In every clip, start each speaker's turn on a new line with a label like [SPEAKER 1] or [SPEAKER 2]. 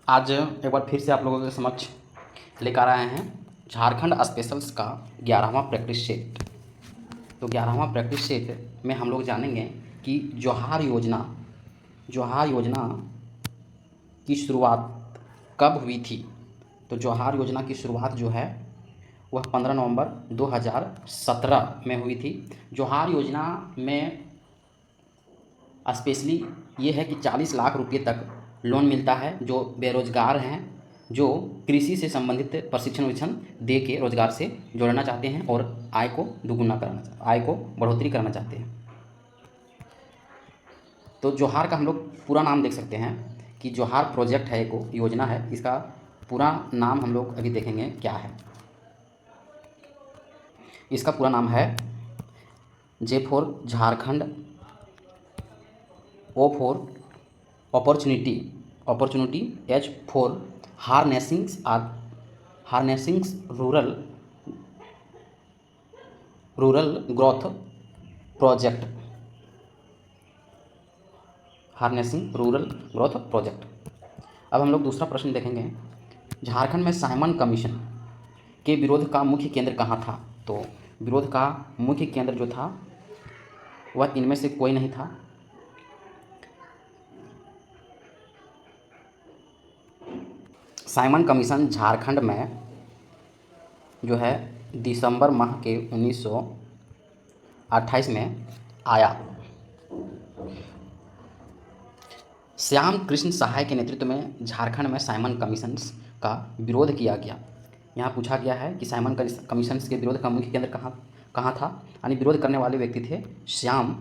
[SPEAKER 1] आज एक बार फिर से आप लोगों के समक्ष लेकर आए हैं झारखंड स्पेशल्स का 11वां प्रैक्टिस सेट। तो 11वां प्रैक्टिस सेट में हम लोग जानेंगे कि जौहार योजना की शुरुआत कब हुई थी। तो जौहार योजना की शुरुआत जो है वह 15 नवंबर 2017 में हुई थी। जौहार योजना में स्पेशली ये है कि 40 लाख रुपये तक लोन मिलता है जो बेरोजगार हैं, जो कृषि से संबंधित प्रशिक्षण दे के रोजगार से जोड़ना चाहते हैं और आय को बढ़ोतरी करना चाहते हैं। तो जौहार का हम लोग पूरा नाम देख सकते हैं कि जौहार प्रोजेक्ट है, एक योजना है। इसका पूरा नाम हम लोग अभी देखेंगे क्या है। इसका पूरा नाम है J for Jharkhand, O for opportunity, H for harnessings rural growth project, harnessing rural growth project. अब हम लोग दूसरा प्रश्न देखेंगे, झारखंड में साइमन कमीशन के विरोध का मुख्य केंद्र कहाँ था। तो विरोध का मुख्य केंद्र जो था वह इनमें से कोई नहीं था। साइमन कमीशन झारखंड में जो है दिसंबर माह के 1928 में आया। श्याम कृष्ण सहाय के नेतृत्व में झारखंड में साइमन कमीशंस का विरोध किया गया। यहाँ पूछा गया है कि साइमन कमीशंस के विरोध का मुख्य केंद्र कहाँ था, यानी विरोध करने वाले व्यक्ति थे श्याम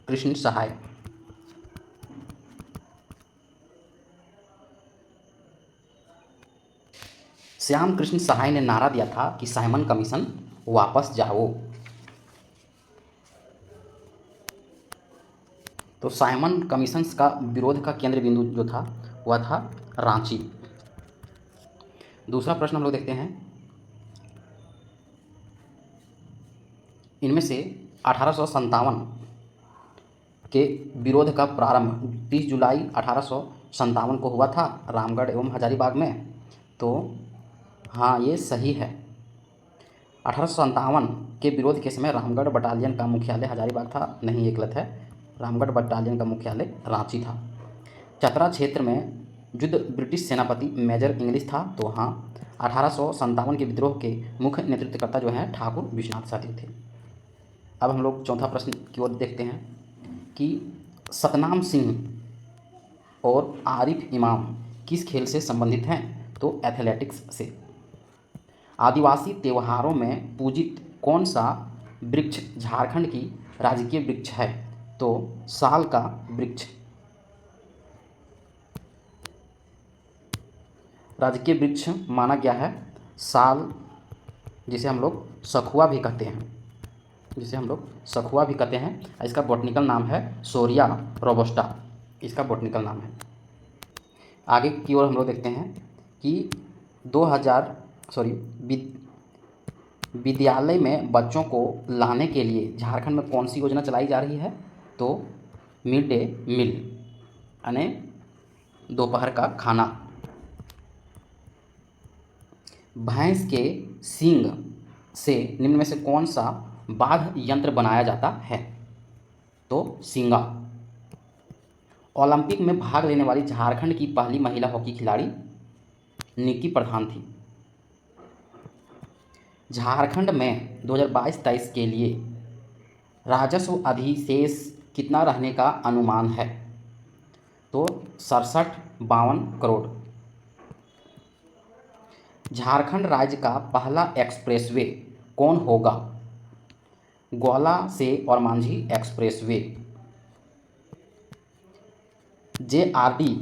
[SPEAKER 1] कृष्ण सहाय। श्याम कृष्ण सहाय ने नारा दिया था कि साइमन कमीशन वापस जाओ। तो साइमन कमीशंस का विरोध का केंद्र बिंदु जो था वह था रांची। दूसरा प्रश्न हम लोग देखते हैं, इनमें से 1857 के विरोध का प्रारंभ 30 जुलाई 1857 को हुआ था रामगढ़ एवं हजारीबाग में। तो हाँ, ये सही है। 1857 के विरोध के समय रामगढ़ बटालियन का मुख्यालय हजारीबाग था, नहीं ये गलत है, रामगढ़ बटालियन का मुख्यालय रांची था। चतरा क्षेत्र में युद्ध ब्रिटिश सेनापति मेजर इंग्लिश था। तो हाँ, 1857 के विद्रोह के मुख्य नेतृत्वकर्ता जो हैं ठाकुर विश्वनाथ साथी थे। अब हम लोग चौथा प्रश्न की ओर देखते हैं कि सतनाम सिंह और आरिफ इमाम किस खेल से संबंधित हैं। तो एथलेटिक्स से। आदिवासी त्योहारों में पूजित कौन सा वृक्ष झारखंड की राजकीय वृक्ष है। तो साल का वृक्ष राजकीय वृक्ष माना गया है साल, जिसे हम लोग सखुआ भी कहते हैं, इसका बॉटनिकल नाम है सोरिया रोबस्टा, इसका बॉटनिकल नाम है। आगे की ओर हम लोग देखते हैं कि विद्यालय में बच्चों को लाने के लिए झारखंड में कौन सी योजना चलाई जा रही है। तो मिड डे मील, यानी दोपहर का खाना। भैंस के सींग से निम्न में से कौन सा वाद्य यंत्र बनाया जाता है। तो सींगा। ओलंपिक में भाग लेने वाली झारखंड की पहली महिला हॉकी खिलाड़ी निक्की प्रधान थी। झारखंड में 2022-23 के लिए राजस्व अधिशेष कितना रहने का अनुमान है। तो 67-52 करोड़। झारखंड राज्य का पहला एक्सप्रेसवे कौन होगा। ग्वाला से और Manjhi expressway. JRD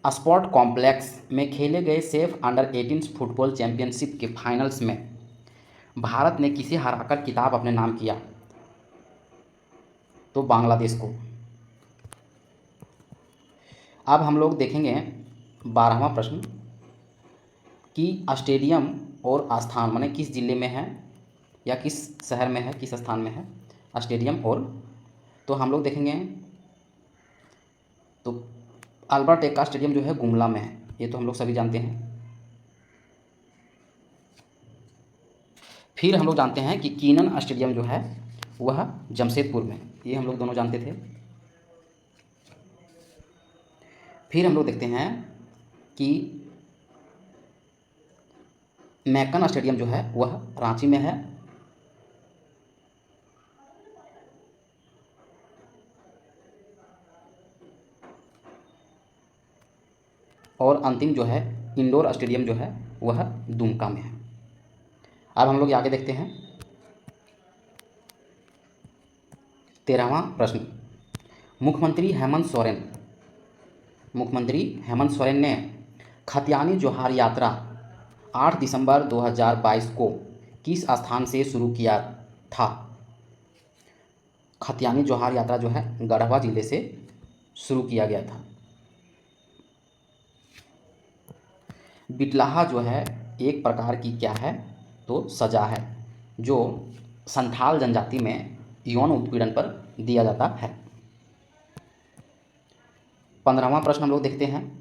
[SPEAKER 1] sport complex में खेले गए सेफ अंडर 18 फुटबॉल चैंपियनशिप के फाइनल्स में भारत ने किसे हराकर खिताब अपने नाम किया। तो बांग्लादेश को। अब हम लोग देखेंगे 12वां प्रश्न कि स्टेडियम और स्थान माने किस जिले में है या किस शहर में है, किस स्थान में है स्टेडियम और। तो हम लोग देखेंगे तो अल्बर्ट एक्का स्टेडियम जो है गुमला में है, ये तो हम लोग सभी जानते हैं। फिर हम लोग जानते हैं कि कीनन स्टेडियम जो है वह जमशेदपुर में, ये हम लोग दोनों जानते थे। फिर हम लोग देखते हैं कि मैक्कन स्टेडियम जो है वह रांची में है। और अंतिम जो है इंडोर स्टेडियम जो है वह दुमका में है। अब हम लोग आगे देखते हैं 13वां प्रश्न। मुख्यमंत्री हेमंत सोरेन ने खतियानी जोहार यात्रा 8 दिसंबर 2022 को किस स्थान से शुरू किया था? खतियानी जोहार यात्रा जो है गढ़वा जिले से शुरू किया गया था। बिटलाहा जो है एक प्रकार की क्या है? तो सजा है जो संथाल जनजाति में यौन उत्पीड़न पर दिया जाता है। 15वां प्रश्न हम लोग देखते हैं।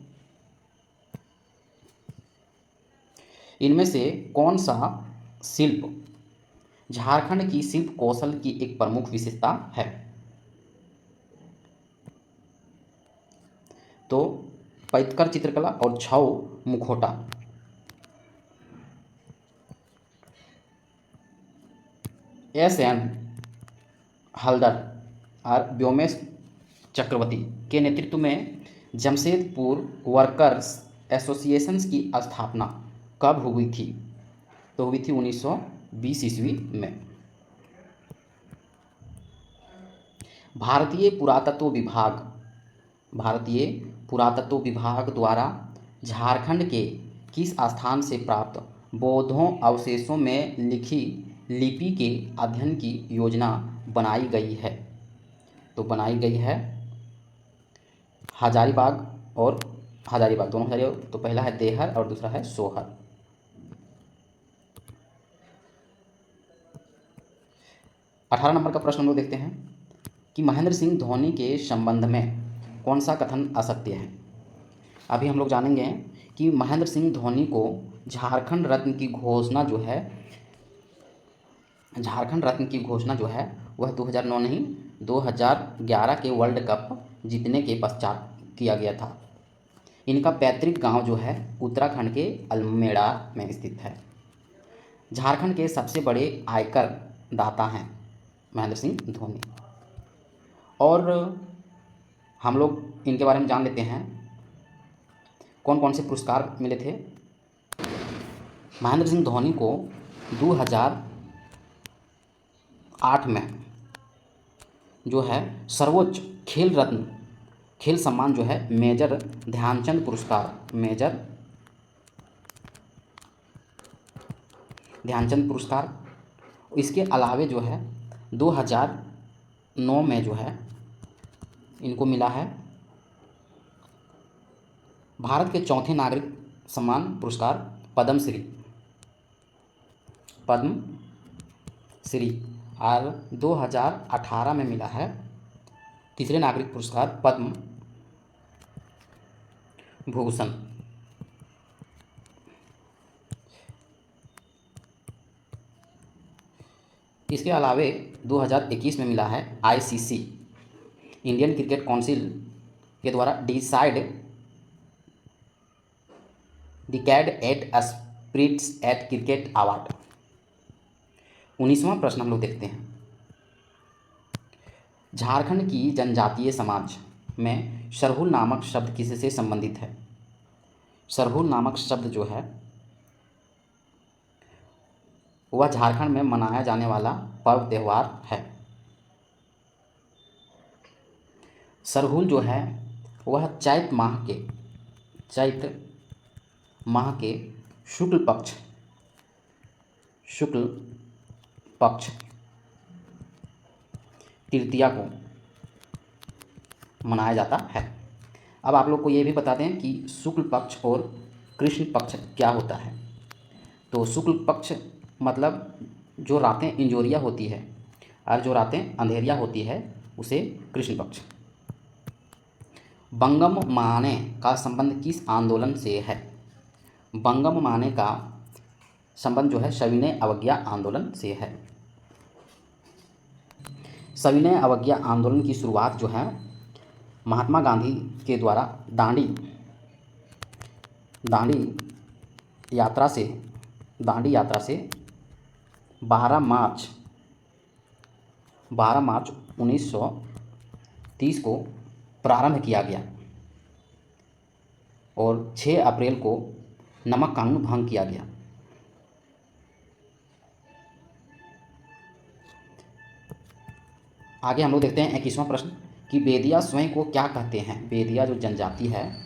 [SPEAKER 1] इनमें से कौन सा शिल्प झारखंड की शिल्प कौशल की एक प्रमुख विशेषता है? तो पैतकर चित्रकला और छऊ मुखौटा। एस.एन. हल्दर और व्योमेश चक्रवर्ती के नेतृत्व में जमशेदपुर वर्कर्स एसोसिएशंस की स्थापना कब हुई थी? तो हुई थी 1920 ईस्वी में। भारतीय पुरातत्व विभाग द्वारा झारखंड के किस स्थान से प्राप्त बौद्धों अवशेषों में लिखी लिपि के अध्ययन की योजना बनाई गई है? तो बनाई गई है हजारीबाग और हजारीबाग, दोनों हजारीबाग। तो पहला है देहर और दूसरा है सोहर। 18 नंबर का प्रश्न हम लोग देखते हैं कि महेंद्र सिंह धोनी के संबंध में कौन सा कथन असत्य है? अभी हम लोग जानेंगे कि महेंद्र सिंह धोनी को झारखंड रत्न की घोषणा जो है वह 2009 नहीं 2011 के वर्ल्ड कप जीतने के पश्चात किया गया था। इनका पैतृक गांव जो है उत्तराखंड के अल्मेड़ा में स्थित है। झारखंड के सबसे बड़े आयकर दाता हैं महेंद्र सिंह धोनी। और हम लोग इनके बारे में जान लेते हैं कौन कौन से पुरस्कार मिले थे। महेंद्र सिंह धोनी को 2008 में जो है सर्वोच्च खेल सम्मान जो है मेजर ध्यानचंद पुरस्कार, इसके अलावे जो है 2009 में जो है इनको मिला है भारत के चौथे नागरिक सम्मान पुरस्कार पद्मश्री। और 2018 में मिला है तीसरे नागरिक पुरस्कार पद्म भूषण। इसके अलावे 2021 में मिला है ICC इंडियन क्रिकेट काउंसिल के द्वारा decade at spirits at cricket award. 19वां प्रश्न हम लोग देखते हैं। झारखंड की जनजातीय समाज में सरहुल नामक शब्द किससे संबंधित है? सरहुल नामक शब्द जो है वह झारखंड में मनाया जाने वाला पर्व त्यौहार है। सरहुल जो है वह चैत्र माह के शुक्ल पक्ष तृतीया को मनाया जाता है। अब आप लोग को ये भी बता दें कि शुक्ल पक्ष और कृष्ण पक्ष क्या होता है। तो शुक्ल पक्ष मतलब जो रातें इंजोरिया होती है और जो रातें अंधेरिया होती है उसे कृष्ण पक्ष। बंगम माने का संबंध किस आंदोलन से है? बंगम माने का संबंध जो है सविनय अवज्ञा आंदोलन से है। सविनय अवज्ञा आंदोलन की शुरुआत जो है महात्मा गांधी के द्वारा दांडी यात्रा से 12 मार्च 1930 को प्रारंभ किया गया और 6 अप्रैल को नमक कानून भंग किया गया। आगे हम लोग देखते हैं 21वां प्रश्न कि बेदिया स्वयं को क्या कहते हैं? बेदिया जो जनजाति है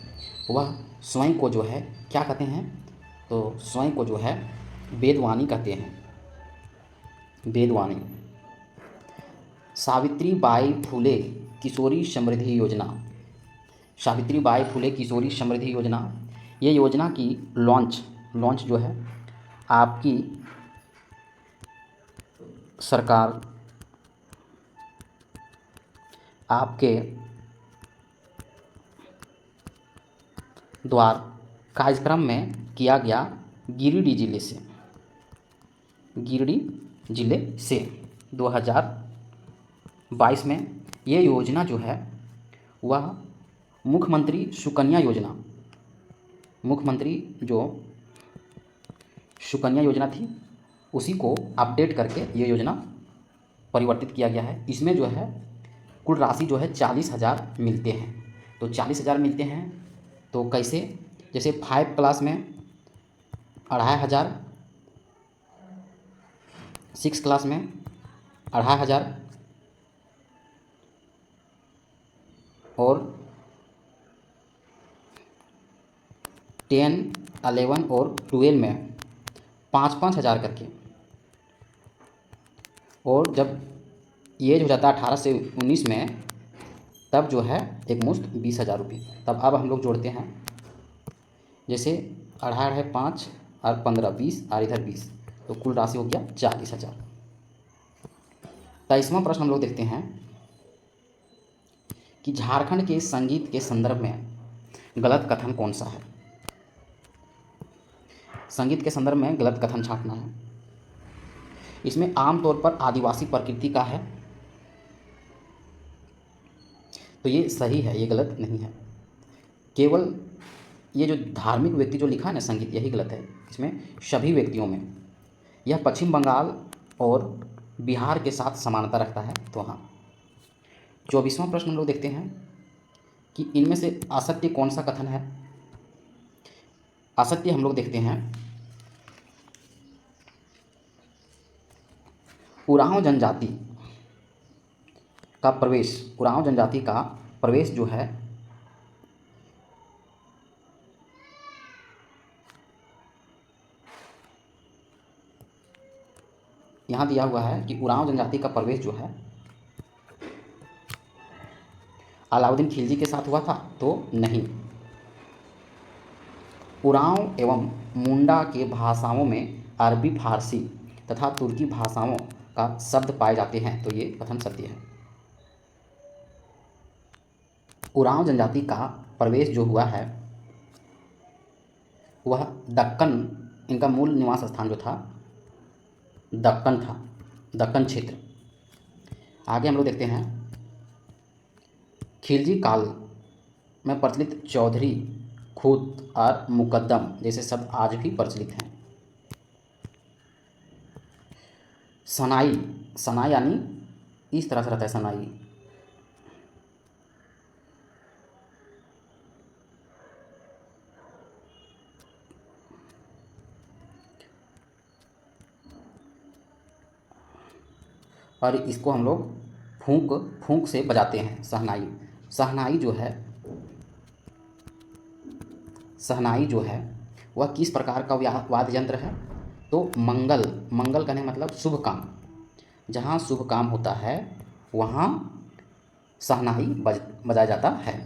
[SPEAKER 1] वह स्वयं को जो है क्या कहते हैं? तो स्वयं को जो है बेदवानी कहते हैं, बेदवानी। सावित्रीबाई फुले किशोरी समृद्धि योजना, सावित्रीबाई फुले किशोरी समृद्धि योजना, ये योजना की लॉन्च जो है आपकी सरकार आपके द्वारा कार्यक्रम में किया गया गिरिडीह जिले से 2022 में ये योजना जो है वह मुख्यमंत्री सुकन्या योजना थी उसी को अपडेट करके ये योजना परिवर्तित किया गया है। इसमें जो है कुल राशि जो है 40,000 मिलते हैं। तो 40,000 मिलते हैं तो कैसे? जैसे 5 क्लास में 2,500, 6 क्लास में 2,500 और 10, 11 और 12 में 5-5 हज़ार करके, और जब एज हो जाता है 18 से 19 में तब जो है एक मुश्त 20,000 रुपये। तब अब हम लोग जोड़ते हैं, जैसे 2.5 5 और 15 20 और इधर 20, तो कुल राशि हो गया 40,000। 23वां प्रश्न हम लोग देखते हैं कि झारखंड के संगीत के संदर्भ में गलत कथन कौन सा है? संगीत के संदर्भ में गलत कथन छांटना है। इसमें आमतौर पर आदिवासी प्रकृति का है, तो ये सही है, ये गलत नहीं है। केवल ये जो धार्मिक व्यक्ति जो लिखा है ना संगीत, यही गलत है। इसमें सभी व्यक्तियों में यह पश्चिम बंगाल और बिहार के साथ समानता रखता है, तो हाँ। 24वां प्रश्न हम लोग देखते हैं कि इनमें से असत्य कौन सा कथन है? असत्य हम लोग देखते हैं, उरांव जनजाति का प्रवेश जो है यहाँ दिया हुआ है कि उरांव जनजाति का प्रवेश जो है अलाउद्दीन खिलजी के साथ हुआ था, तो नहीं। उरांव एवं मुंडा के भाषाओं में अरबी, फारसी तथा तुर्की भाषाओं का शब्द पाए जाते हैं, तो ये कथन सत्य है। उरांव जनजाति का प्रवेश जो हुआ है वह दक्कन, इनका मूल निवास स्थान जो था दक्कन था, दक्कन क्षेत्र। आगे हम लोग देखते हैं, खिलजी काल में प्रचलित चौधरी, खूत और मुकद्दम जैसे शब्द आज भी प्रचलित हैं। सनाई यानी इस तरह से रहता है सनाई। और इसको हम लोग फूंक से बजाते हैं, शहनाई। शहनाई जो है वह किस प्रकार का वाद्य यंत्र है? तो मंगल कहने मतलब शुभ काम। जहाँ शुभ काम होता है वहाँ शहनाई बजाया जाता है।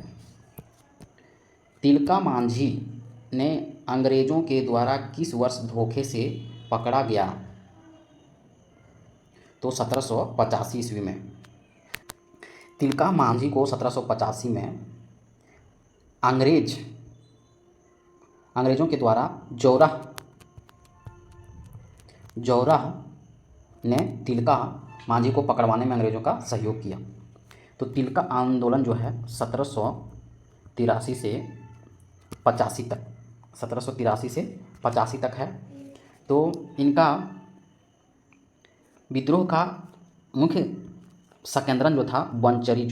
[SPEAKER 1] तिलका मांझी ने अंग्रेज़ों के द्वारा किस वर्ष धोखे से पकड़ा गया? तो 1785 ईस्वी में। तिलका मांझी को 1785 में अंग्रेज़ों के द्वारा जौराह ने तिलका मांझी को पकड़वाने में अंग्रेज़ों का सहयोग किया। तो तिलका आंदोलन जो है 1783 से 85 तक है। तो इनका विद्रोह का मुख्य संकेंद्रण जो था बनचरी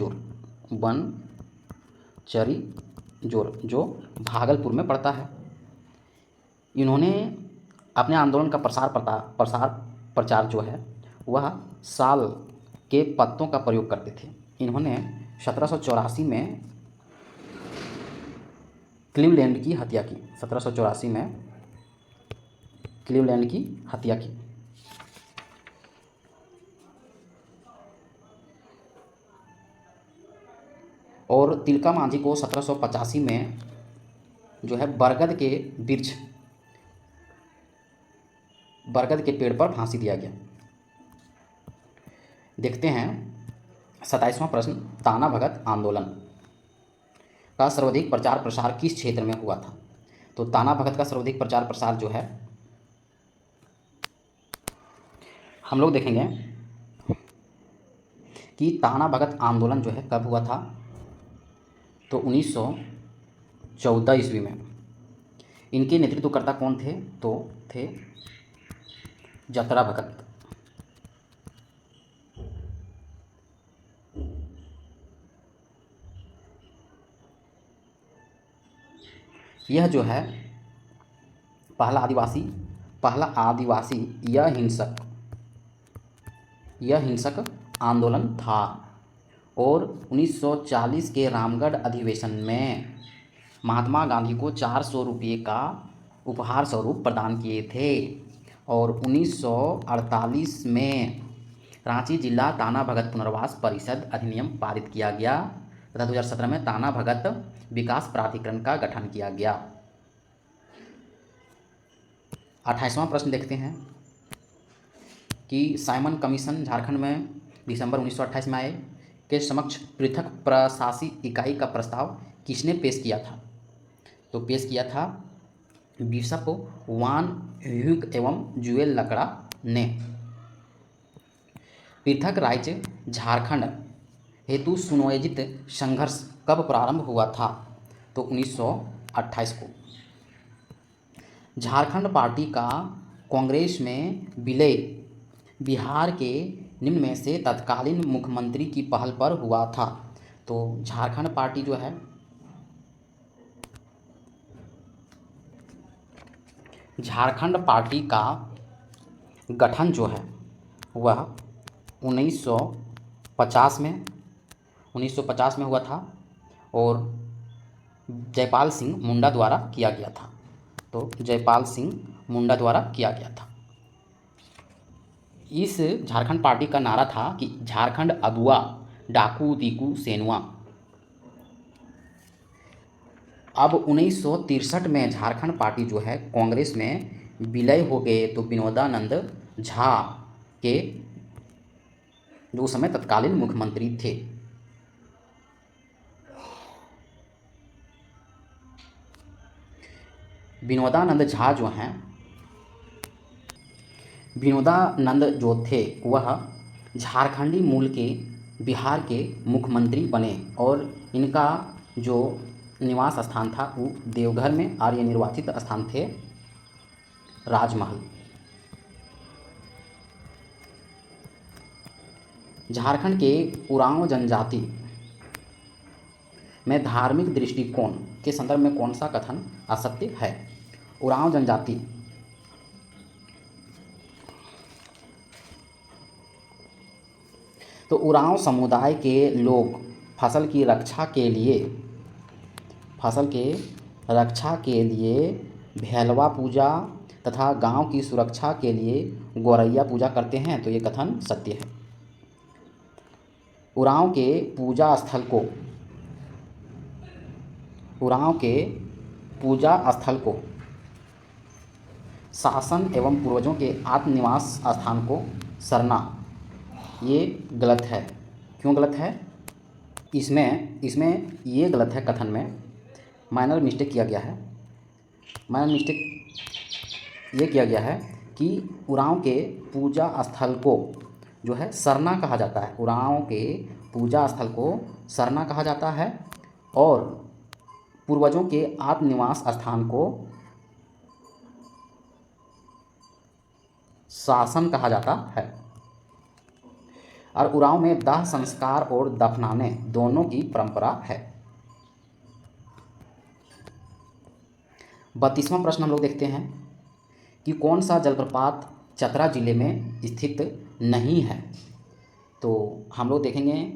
[SPEAKER 1] जोर जो भागलपुर में पड़ता है। इन्होंने अपने आंदोलन का प्रचार जो है वह साल के पत्तों का प्रयोग करते थे। इन्होंने 1784 में क्लीवलैंड की हत्या की। 1784 में क्लीवलैंड की हत्या की। और तिलका मांझी को 1785 में जो है बरगद के पेड़ पर फांसी दिया गया। देखते हैं 27वां प्रश्न, ताना भगत आंदोलन का सर्वाधिक प्रचार प्रसार किस क्षेत्र में हुआ था? तो ताना भगत का सर्वाधिक प्रचार प्रसार जो है हम लोग देखेंगे कि ताना भगत आंदोलन जो है कब हुआ था, तो 1914 ईस्वी में। इनके नेतृत्वकर्ता कौन थे? तो थे जतरा भगत। यह जो है पहला आदिवासी यह हिंसक आंदोलन था। और 1940 के रामगढ़ अधिवेशन में महात्मा गांधी को 400 रुपये का उपहार स्वरूप प्रदान किए थे। और 1948 में रांची जिला ताना भगत पुनर्वास परिषद अधिनियम पारित किया गया तथा 2017 में ताना भगत विकास प्राधिकरण का गठन किया गया। 28वां प्रश्न देखते हैं कि साइमन कमीशन झारखंड में दिसंबर 1928 में आए के समक्ष पृथक प्रशासी इकाई का प्रस्ताव किसने पेश किया था? तो पेश किया था बिशप वान ह्यूग एवं जुएल लकड़ा ने। पृथक राज्य झारखंड हेतु सुनियोजित संघर्ष कब प्रारंभ हुआ था? तो 1928 को। झारखंड पार्टी का कांग्रेस में विलय बिहार के निम्न में से तत्कालीन मुख्यमंत्री की पहल पर हुआ था। तो झारखंड पार्टी जो है झारखंड पार्टी का गठन जो है वह 1950 में हुआ था और जयपाल सिंह मुंडा द्वारा किया गया था। तो जयपाल सिंह मुंडा द्वारा किया गया था। इस झारखंड पार्टी का नारा था कि झारखंड अगुआ डाकू दीकू सेनुआ। अब 1963 में झारखंड पार्टी जो है कांग्रेस में विलय हो गए। तो विनोदानंद झा के जो उस समय तत्कालीन मुख्यमंत्री थे। विनोदानंद जो थे वह झारखंडी मूल के बिहार के मुख्यमंत्री बने और इनका जो निवास स्थान था वो देवघर में और ये निर्वाचित स्थान थे राजमहल। झारखंड के उरांव जनजाति में धार्मिक दृष्टिकोण के संदर्भ में कौन सा कथन असत्य है? उरांव जनजाति तो उरांव समुदाय के लोग फसल की रक्षा के लिए भेलवा पूजा तथा गांव की सुरक्षा के लिए गोरैया पूजा करते हैं। तो ये कथन सत्य है। उरांव के पूजा स्थल को शासन एवं पूर्वजों के आत्मनिवास स्थान को सरना ये गलत है। क्यों गलत है? इसमें इसमें ये गलत है, कथन में माइनर मिस्टेक किया गया है। माइनर मिस्टेक ये किया गया है कि उरांव के पूजा स्थल को जो है सरना कहा जाता है। उरांव के पूजा स्थल को सरना कहा जाता है और पूर्वजों के आत्मनिवास स्थान को शासन कहा जाता है। और उरांव में दाह संस्कार और दफनाने दोनों की परंपरा है। 32वां प्रश्न हम लोग देखते हैं कि कौन सा जलप्रपात चतरा जिले में स्थित नहीं है। तो हम लोग देखेंगे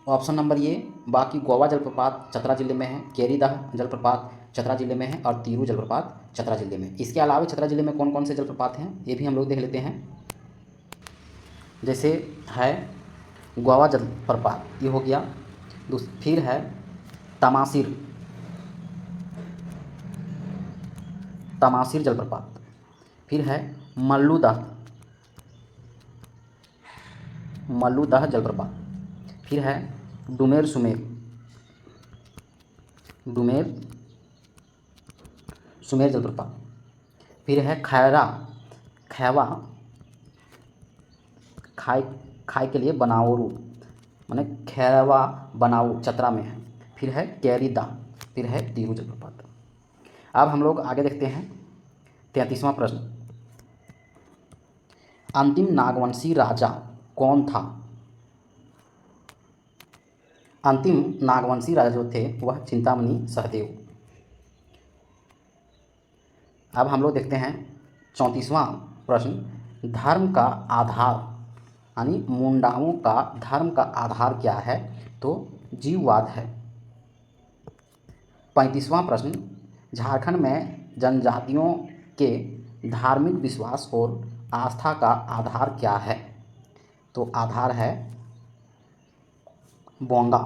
[SPEAKER 1] ऑप्शन नंबर ये, बाकी गोवा जलप्रपात चतरा जिले में है, केरीदह जलप्रपात चतरा जिले में है और तीरू जलप्रपात चतरा जिले में। इसके अलावा चतरा जिले में कौन कौन से जलप्रपात हैं ये भी हम लोग देख लेते हैं। जैसे है गोवा जलप्रपात, ये हो गया। फिर है तमासिर जलप्रपात। फिर है मल्लूदह जलप्रपात। फिर है डुमेर सुमेर जलप्रपात। फिर है खैवा खाई के लिए बनाओरू, माने खैरवा बनाऊ चतरा में है। फिर है कैरीदा, फिर है तीरू जलप्रपात। अब हम लोग आगे देखते हैं 33वां प्रश्न, अंतिम नागवंशी राजा कौन था। अंतिम नागवंशी राजा जो थे वह चिंतामणि सहदेव। अब हम लोग देखते हैं 34वां प्रश्न, धर्म का आधार यानी मुंडाओं का धर्म का आधार क्या है। तो जीववाद है। 35वां प्रश्न, झारखंड में जनजातियों के धार्मिक विश्वास और आस्था का आधार क्या है। तो आधार है बोंगा।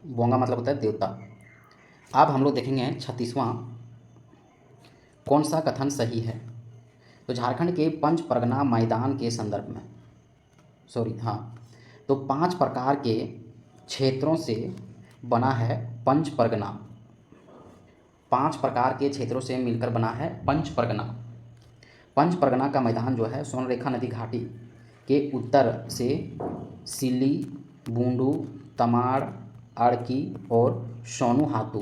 [SPEAKER 1] बोंगा मतलब होता है देवता। अब हम लोग देखेंगे 36वां, कौन सा कथन सही है। तो झारखंड के पंच परगना मैदान के संदर्भ में तो 5 प्रकार के क्षेत्रों से बना है पंच परगना। 5 प्रकार के क्षेत्रों से मिलकर बना है पंच परगना। पंच परगना का मैदान जो है स्वर्णरेखा नदी घाटी के उत्तर से सिल्ली, बूंडू, तमाड़, अड़की और सोनूहातू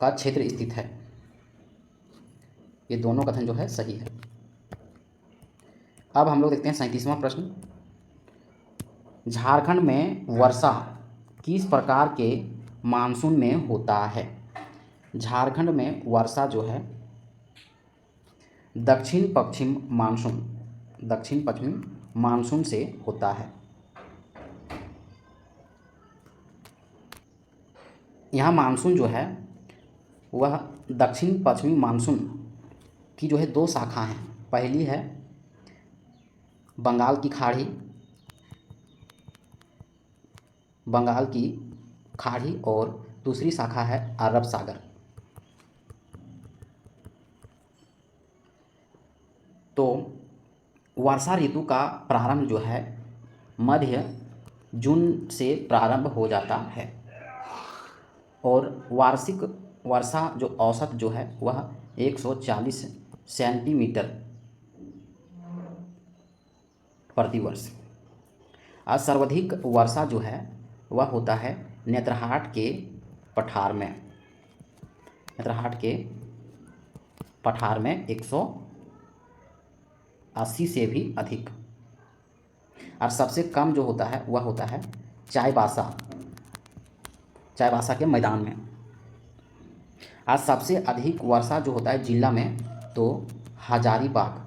[SPEAKER 1] का क्षेत्र स्थित है। ये दोनों कथन जो है सही है। अब हम लोग देखते हैं 37वां प्रश्न, झारखंड में वर्षा किस प्रकार के मानसून में होता है। झारखंड में वर्षा जो है दक्षिण पश्चिम मानसून से होता है। यहाँ मानसून जो है वह दक्षिण पश्चिमी मानसून की जो है 2 शाखा हैं। पहली है बंगाल की खाड़ी और दूसरी शाखा है अरब सागर। तो वर्षा ऋतु का प्रारंभ जो है मध्य जून से प्रारंभ हो जाता है और वार्षिक वर्षा जो औसत जो है वह 140 सेंटीमीटर प्रतिवर्ष। और सर्वाधिक वर्षा जो है वह होता है नेत्रहाट के पठार में 180 से भी अधिक। और सबसे कम जो होता है वह होता है चाईबासा के मैदान में। आज सबसे अधिक वर्षा जो होता है जिला में तो हजारीबाग।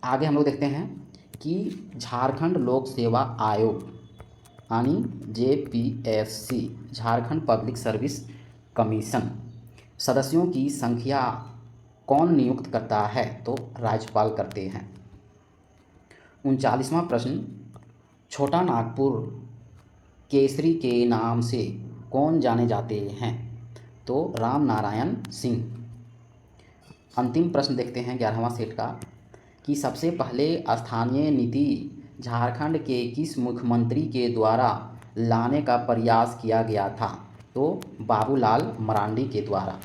[SPEAKER 1] आगे हम लोग देखते हैं कि झारखंड लोक सेवा आयोग यानी JPSC Jharkhand public service commission सदस्यों की संख्या कौन नियुक्त करता है। तो राज्यपाल करते हैं। 39वां प्रश्न, छोटा नागपुर केसरी के नाम से कौन जाने जाते हैं? तो राम नारायण सिंह। अंतिम प्रश्न देखते हैं 11वां सेट का कि सबसे पहले स्थानीय नीति झारखंड के किस मुख्यमंत्री के द्वारा लाने का प्रयास किया गया था? तो बाबूलाल मरांडी के द्वारा।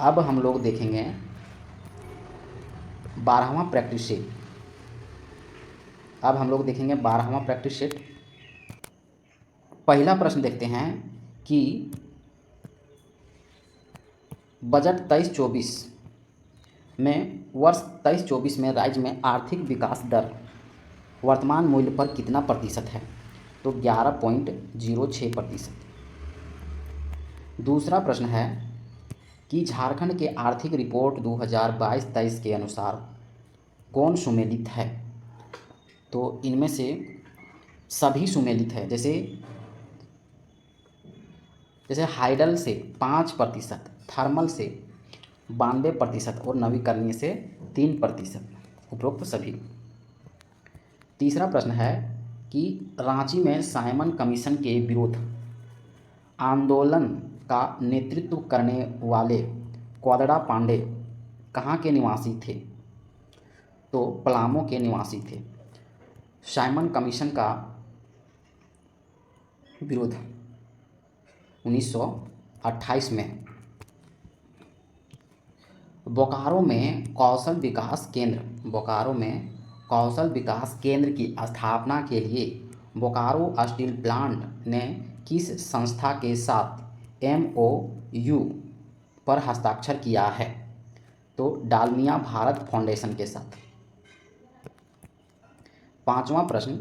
[SPEAKER 1] अब हम लोग देखेंगे 12वां प्रैक्टिस सेट। अब हम लोग देखेंगे 12वां प्रैक्टिस सेट। पहला प्रश्न देखते हैं कि बजट 23-24 में वर्ष 23-24 में राज्य में आर्थिक विकास दर वर्तमान मूल्य पर कितना प्रतिशत है? तो 11.06%। दूसरा प्रश्न है कि झारखंड के आर्थिक रिपोर्ट 2022-23 के अनुसार कौन सुमेलित है? तो इनमें से सभी सुमेलित है। जैसे हाइडल से 5%, थर्मल से 92% और नवीकरणीय से 3%, उपरोक्त सभी। तीसरा प्रश्न है कि रांची में साइमन कमीशन के विरोध आंदोलन का नेतृत्व करने वाले कोदड़ा पांडे कहाँ के निवासी थे? तो पलामू के निवासी थे। साइमन कमीशन का विरोध 1928 में। बोकारो में कौशल विकास केंद्र की स्थापना के लिए बोकारो स्टील प्लांट ने किस संस्था के साथ MOU पर हस्ताक्षर किया है? तो डालमिया भारत फाउंडेशन के साथ। पांचवा प्रश्न,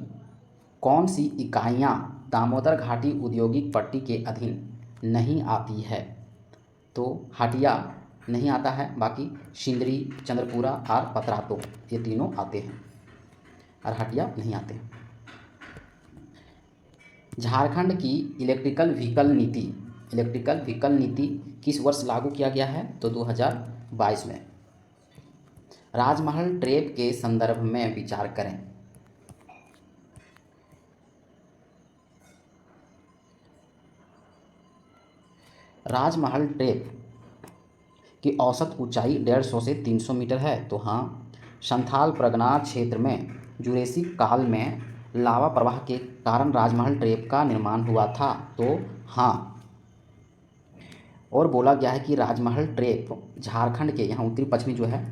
[SPEAKER 1] कौन सी इकाइयाँ दामोदर घाटी औद्योगिक पट्टी के अधीन नहीं आती है? तो हटिया नहीं आता है, बाकी सिंदरी, चंद्रपुरा और पतरातू ये तीनों आते हैं और हटिया नहीं आते हैं। झारखंड की इलेक्ट्रिकल व्हीकल नीति किस वर्ष लागू किया गया है? तो 2022 में। राजमहल ट्रेप के संदर्भ में विचार करें। राजमहल ट्रेप की औसत ऊंचाई 150 से 300 मीटर है। तो हाँ। संथाल परगना क्षेत्र में जुरेसिक काल में लावा प्रवाह के कारण राजमहल ट्रेप का निर्माण हुआ था। तो हाँ। और बोला गया है कि राजमहल ट्रेप झारखंड के, यहाँ उत्तरी पश्चिमी जो है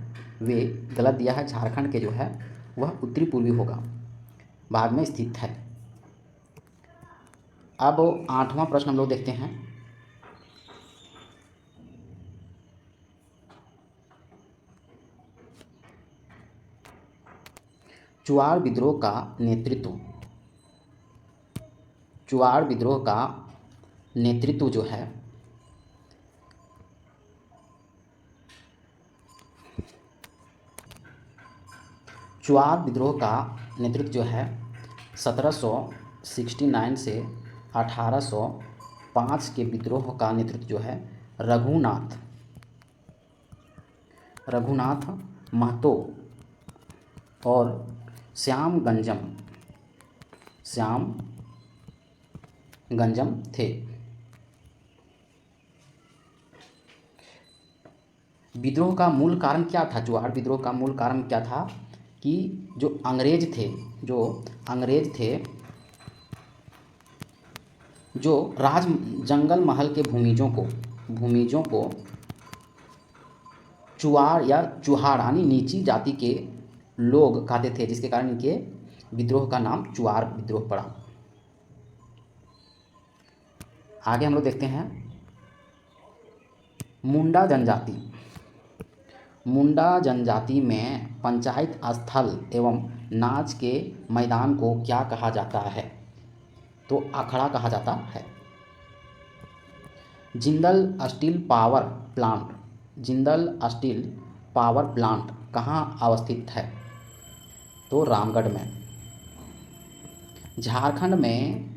[SPEAKER 1] वे गलत दिया है, झारखंड के जो है वह उत्तरी पूर्वी होगा भाग में स्थित है। अब 8वां प्रश्न हम लोग देखते हैं। चुआड़ विद्रोह का नेतृत्व जो है चुआड़ विद्रोह का नेतृत्व जो है 1769 से 1805 के विद्रोह का नेतृत्व जो है रघुनाथ महतो और श्याम गंजम थे। विद्रोह का मूल कारण क्या था? चुआड़ विद्रोह का मूल कारण क्या था कि जो अंग्रेज थे जो जंगल महल के भूमिजों को चुआड़ या चुहाड़ यानी नीची जाति के लोग खाते थे, जिसके कारण इनके विद्रोह का नाम चुआड़ विद्रोह पड़ा। आगे हम लोग देखते हैं मुंडा जनजाति में पंचायत स्थल एवं नाच के मैदान को क्या कहा जाता है? तो अखड़ा कहा जाता है। जिंदल स्टील पावर प्लांट कहाँ अवस्थित है? तो रामगढ़ में। झारखंड में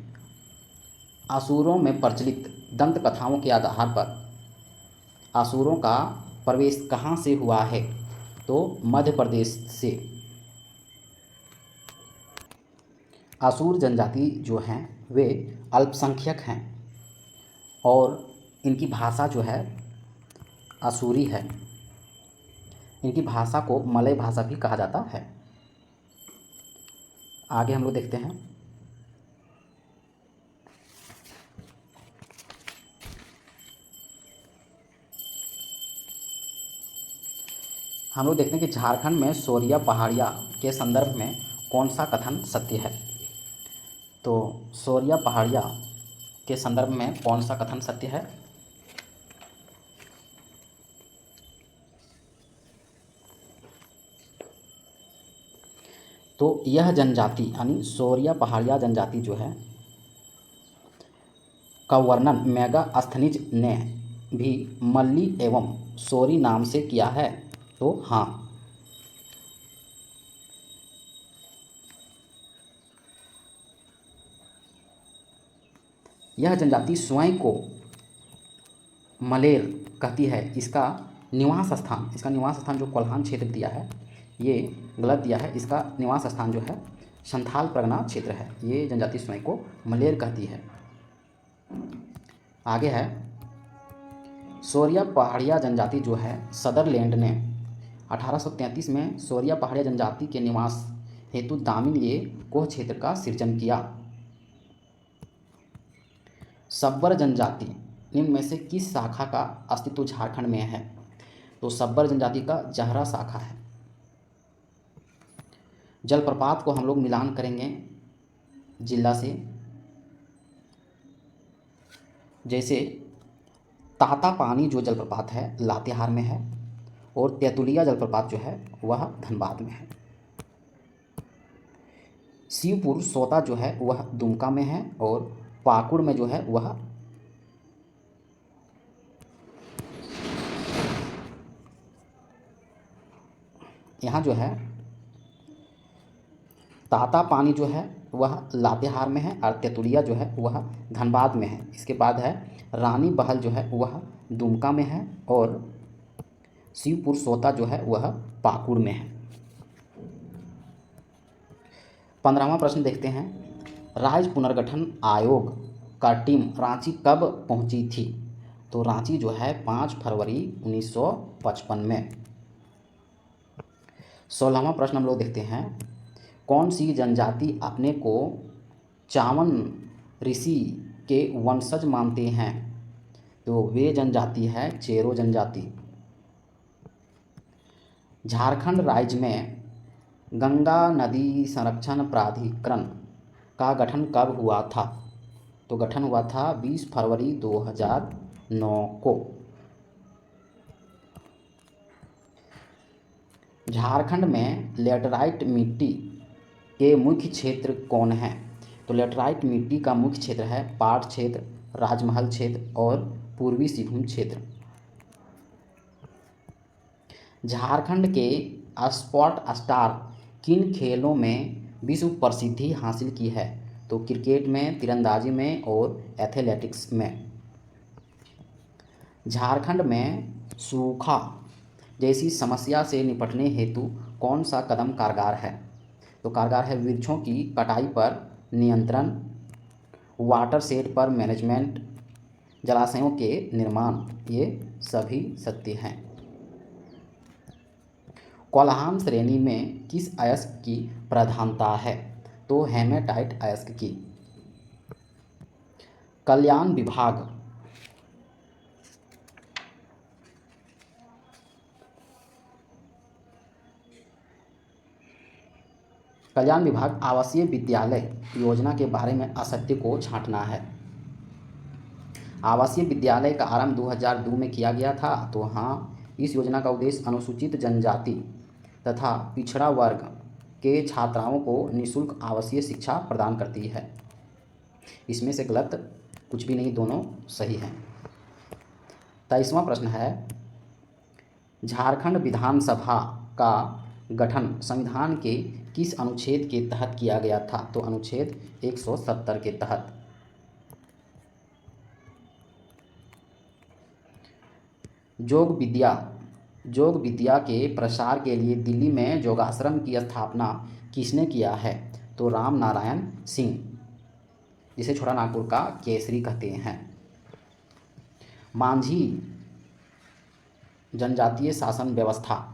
[SPEAKER 1] असुरों में प्रचलित दंत कथाओं के आधार पर असुरों का प्रवेश कहाँ से हुआ है? तो मध्य प्रदेश से। आसूर जनजाति जो हैं वे अल्पसंख्यक हैं और इनकी भाषा जो है आसूरी है। इनकी भाषा को मलय भाषा भी कहा जाता है। आगे हम लोग देखते हैं कि झारखंड में सोरिया पहाड़िया के संदर्भ में कौन सा कथन सत्य है। तो सोरिया पहाड़िया के संदर्भ में कौन सा कथन सत्य है। तो यह जनजाति यानी सोरिया पहाड़िया जनजाति जो है का वर्णन मेगास्थनीज ने भी मल्ली एवं सोरी नाम से किया है। तो हाँ, यह जनजाति स्वयं को मलेर कहती है। इसका निवास स्थान जो कोल्हान क्षेत्र दिया है ये गलत दिया है। इसका निवास स्थान जो है संथाल परगना क्षेत्र है। ये जनजाति स्वयं को मलेर कहती है। आगे है सोरिया पहाड़िया जनजाति जो है सदरलैंड ने 1833 में सोरिया पहाड़िया जनजाति के निवास हेतु दामिनी कोह क्षेत्र का सृजन किया। सब्बर जनजाति निम्न में से किस शाखा का अस्तित्व झारखंड में है। तो सब्बर जनजाति का जहरा शाखा है। जलप्रपात को हम लोग मिलान करेंगे जिला से, जैसे तातापानी जो जलप्रपात है लातेहार में है और तेतुलिया जलप्रपात जो है वह धनबाद में है। शिवपुर सोता जो है वह दुमका में है और पाकुड़ में जो है वह यहाँ जो है तातापानी जो है वह लातेहार में है और तेतुलिया जो है वह धनबाद में है। इसके बाद है रानी बहल जो है वह दुमका में है और शिवपुर सोता जो है वह पाकुड़ में है। 15वां प्रश्न देखते हैं। राज्य पुनर्गठन आयोग का टीम रांची कब पहुंची थी। तो रांची जो है 5 फरवरी 1955 में। 16वां प्रश्न हम लोग देखते हैं। कौन सी जनजाति अपने को चावन ऋषि के वंशज मानते हैं। तो वे जनजाति है चेरो जनजाति। झारखंड राज्य में गंगा नदी संरक्षण प्राधिकरण का गठन कब हुआ था। तो गठन हुआ था 20 फरवरी 2009 को। झारखंड में लेटराइट मिट्टी के मुख्य क्षेत्र कौन हैं। तो लेटराइट मिट्टी का मुख्य क्षेत्र है पाट क्षेत्र, राजमहल क्षेत्र और पूर्वी सिंहभूम क्षेत्र। झारखंड के स्पोर्ट स्टार किन खेलों में विश्व प्रसिद्धि हासिल की है। तो क्रिकेट में, तीरंदाजी में और एथलेटिक्स में। झारखंड में सूखा जैसी समस्या से निपटने हेतु कौन सा कदम कारगर है। तो कारगर है वृक्षों की कटाई पर नियंत्रण, वाटर शेड पर मैनेजमेंट, जलाशयों के निर्माण। ये सभी सत्य हैं। कोल्हान श्रेणी में किस अयस्क की प्रधानता है। तो हेमेटाइट अयस्क की। कल्याण विभाग आवासीय विद्यालय योजना के बारे में असत्य को छांटना है। आवासीय विद्यालय का आरंभ 2002 में किया गया था। तो हाँ, इस योजना का उद्देश्य अनुसूचित जनजाति तथा पिछड़ा वर्ग के छात्राओं को निःशुल्क आवासीय शिक्षा प्रदान करती है। इसमें से गलत कुछ भी नहीं, दोनों सही हैं। 23वां प्रश्न है। झारखंड विधानसभा का गठन संविधान के किस अनुच्छेद के तहत किया गया था। तो अनुच्छेद 170 के तहत। योग विद्या के प्रसार के लिए दिल्ली में योगाश्रम की स्थापना किसने किया है। तो राम नारायण सिंह, जिसे छोटा नागपुर का केसरी कहते हैं। मांझी जनजातीय शासन व्यवस्था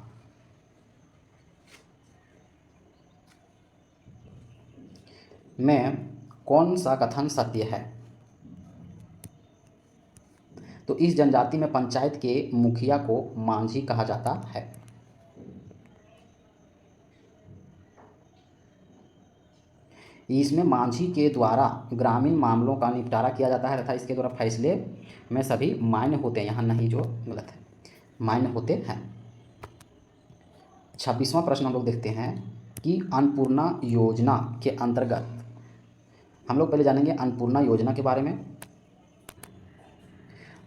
[SPEAKER 1] में कौन सा कथन सत्य है? तो इस जनजाति में पंचायत के मुखिया को मांझी कहा जाता है। इसमें मांझी के द्वारा ग्रामीण मामलों का निपटारा किया जाता है तथा इसके द्वारा फैसले में सभी मान्य होते हैं। यहाँ नहीं, जो गलत है, मान्य होते हैं। 26वां प्रश्न हम लोग देखते हैं कि अन्नपूर्णा योजना के अंतर्गत, हम लोग पहले जानेंगे अन्नपूर्णा योजना के बारे में।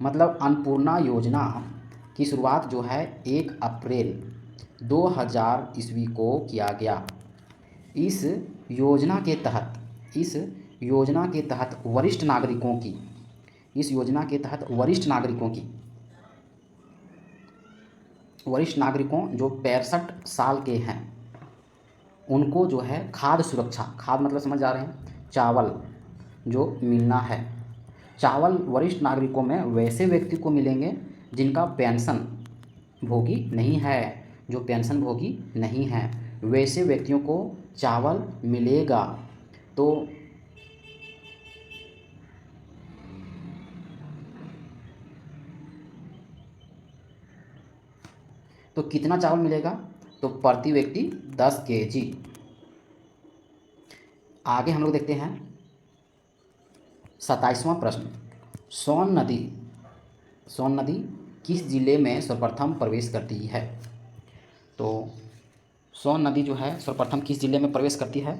[SPEAKER 1] मतलब अन्नपूर्णा योजना की शुरुआत जो है 1 अप्रैल 2000 ईस्वी को किया गया। इस योजना के तहत वरिष्ठ नागरिकों जो 65 साल के हैं उनको जो है खाद्य सुरक्षा, खाद्य मतलब समझ जा रहे हैं, चावल जो मिलना है। चावल वरिष्ठ नागरिकों में वैसे व्यक्ति को मिलेंगे जिनका पेंशन भोगी नहीं है, जो पेंशन भोगी नहीं है, वैसे व्यक्तियों को चावल मिलेगा। तो कितना चावल मिलेगा? तो प्रति व्यक्ति 10 kg। आगे हम लोग देखते हैं 27वां प्रश्न। सोन नदी किस जिले में सर्वप्रथम प्रवेश करती है? तो सोन नदी जो है सर्वप्रथम किस जिले में प्रवेश करती है?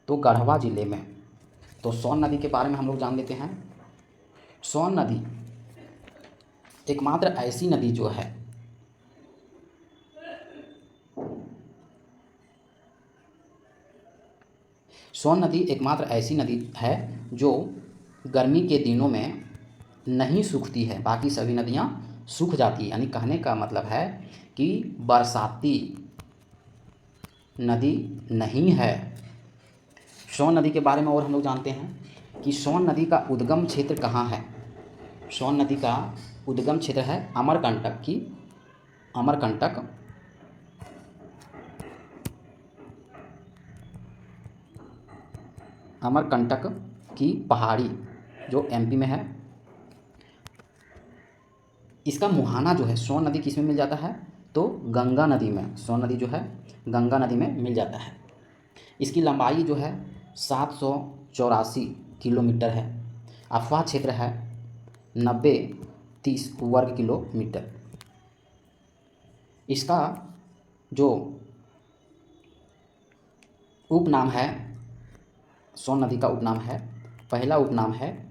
[SPEAKER 1] तो गढ़वा जिले में। तो सोन नदी के बारे में हम लोग जान लेते हैं। सोन नदी एकमात्र ऐसी नदी जो है है जो गर्मी के दिनों में नहीं सूखती है, बाकी सभी नदियाँ सूख जाती है। यानी कहने का मतलब है कि बरसाती नदी नहीं है। सोन नदी के बारे में और हम लोग जानते हैं कि सोन नदी का उद्गम क्षेत्र कहाँ है? सोन नदी का उद्गम क्षेत्र है अमरकंटक की पहाड़ी जो एमपी में है। इसका मुहाना जो है सोन नदी किस में मिल जाता है? तो गंगा नदी में। सोन नदी जो है गंगा नदी में मिल जाता है। इसकी लंबाई जो है 784 किलोमीटर है। अफवाह क्षेत्र है 90-30 वर्ग किलोमीटर। इसका जो उपनाम है, सोन नदी का उपनाम है, पहला उपनाम है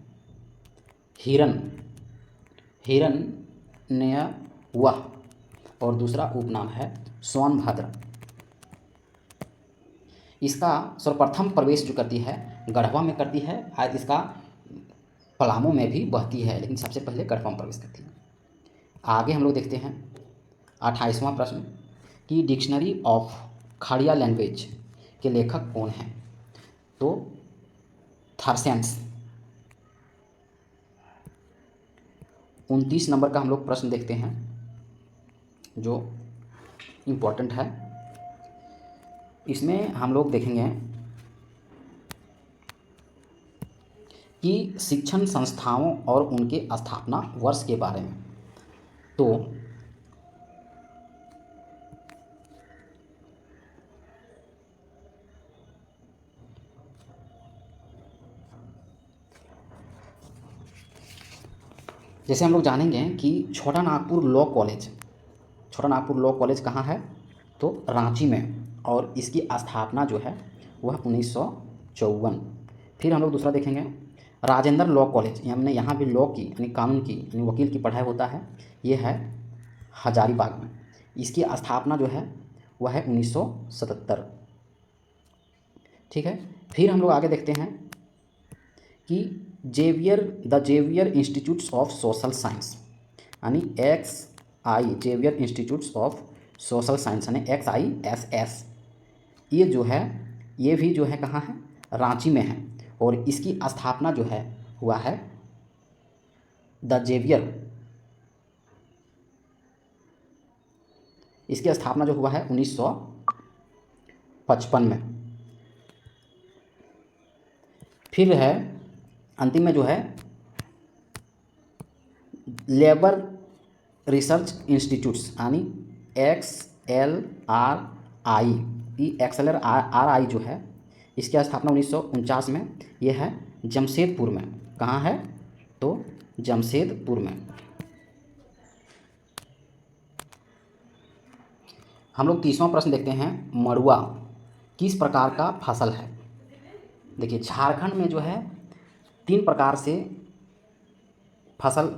[SPEAKER 1] हिरण्यवह और दूसरा उपनाम है सोनभद्र। इसका सर्वप्रथम प्रवेश जो करती है गढ़वा में करती है, और इसका पलामू में भी बहती है, लेकिन सबसे पहले गढ़वा में प्रवेश करती है। आगे हम लोग देखते हैं 28वां प्रश्न कि डिक्शनरी ऑफ खड़िया लैंग्वेज के लेखक कौन हैं? तो थर्सेंस। 29 नंबर का हम लोग प्रश्न देखते हैं जो इम्पोर्टेंट है। इसमें हम लोग देखेंगे कि शिक्षण संस्थाओं और उनके स्थापना वर्ष के बारे में। तो जैसे हम लोग जानेंगे कि छोटा नागपुर लॉ कॉलेज कहाँ है? तो रांची में, और इसकी स्थापना जो है वह 1954। फिर हम लोग दूसरा देखेंगे राजेंद्र लॉ कॉलेज, हमने यहाँ भी लॉ की यानी कानून की यानी वकील की पढ़ाई होता है, ये है हजारीबाग में। इसकी स्थापना जो है वह है 1977। ठीक है। फिर हम लोग आगे देखते हैं कि the Xavier Institutes of Social Science यानी XI, Xavier Institutes of Social Science यानी XISS, ये जो है ये भी जो है कहाँ है, रांची में है। और इसकी स्थापना जो है हुआ है द जेवियर, इसकी स्थापना जो हुआ है 1955 में। फिर है अंतिम में जो है लेबर रिसर्च इंस्टीट्यूट्स यानी XLRI, ये XLRI जो है इसकी स्थापना 1949 में। ये है जमशेदपुर में। कहाँ है, तो जमशेदपुर में। हम लोग 30वां प्रश्न देखते हैं, मड़ुआ किस प्रकार का फसल है। देखिए झारखंड में जो है 3 प्रकार से फसल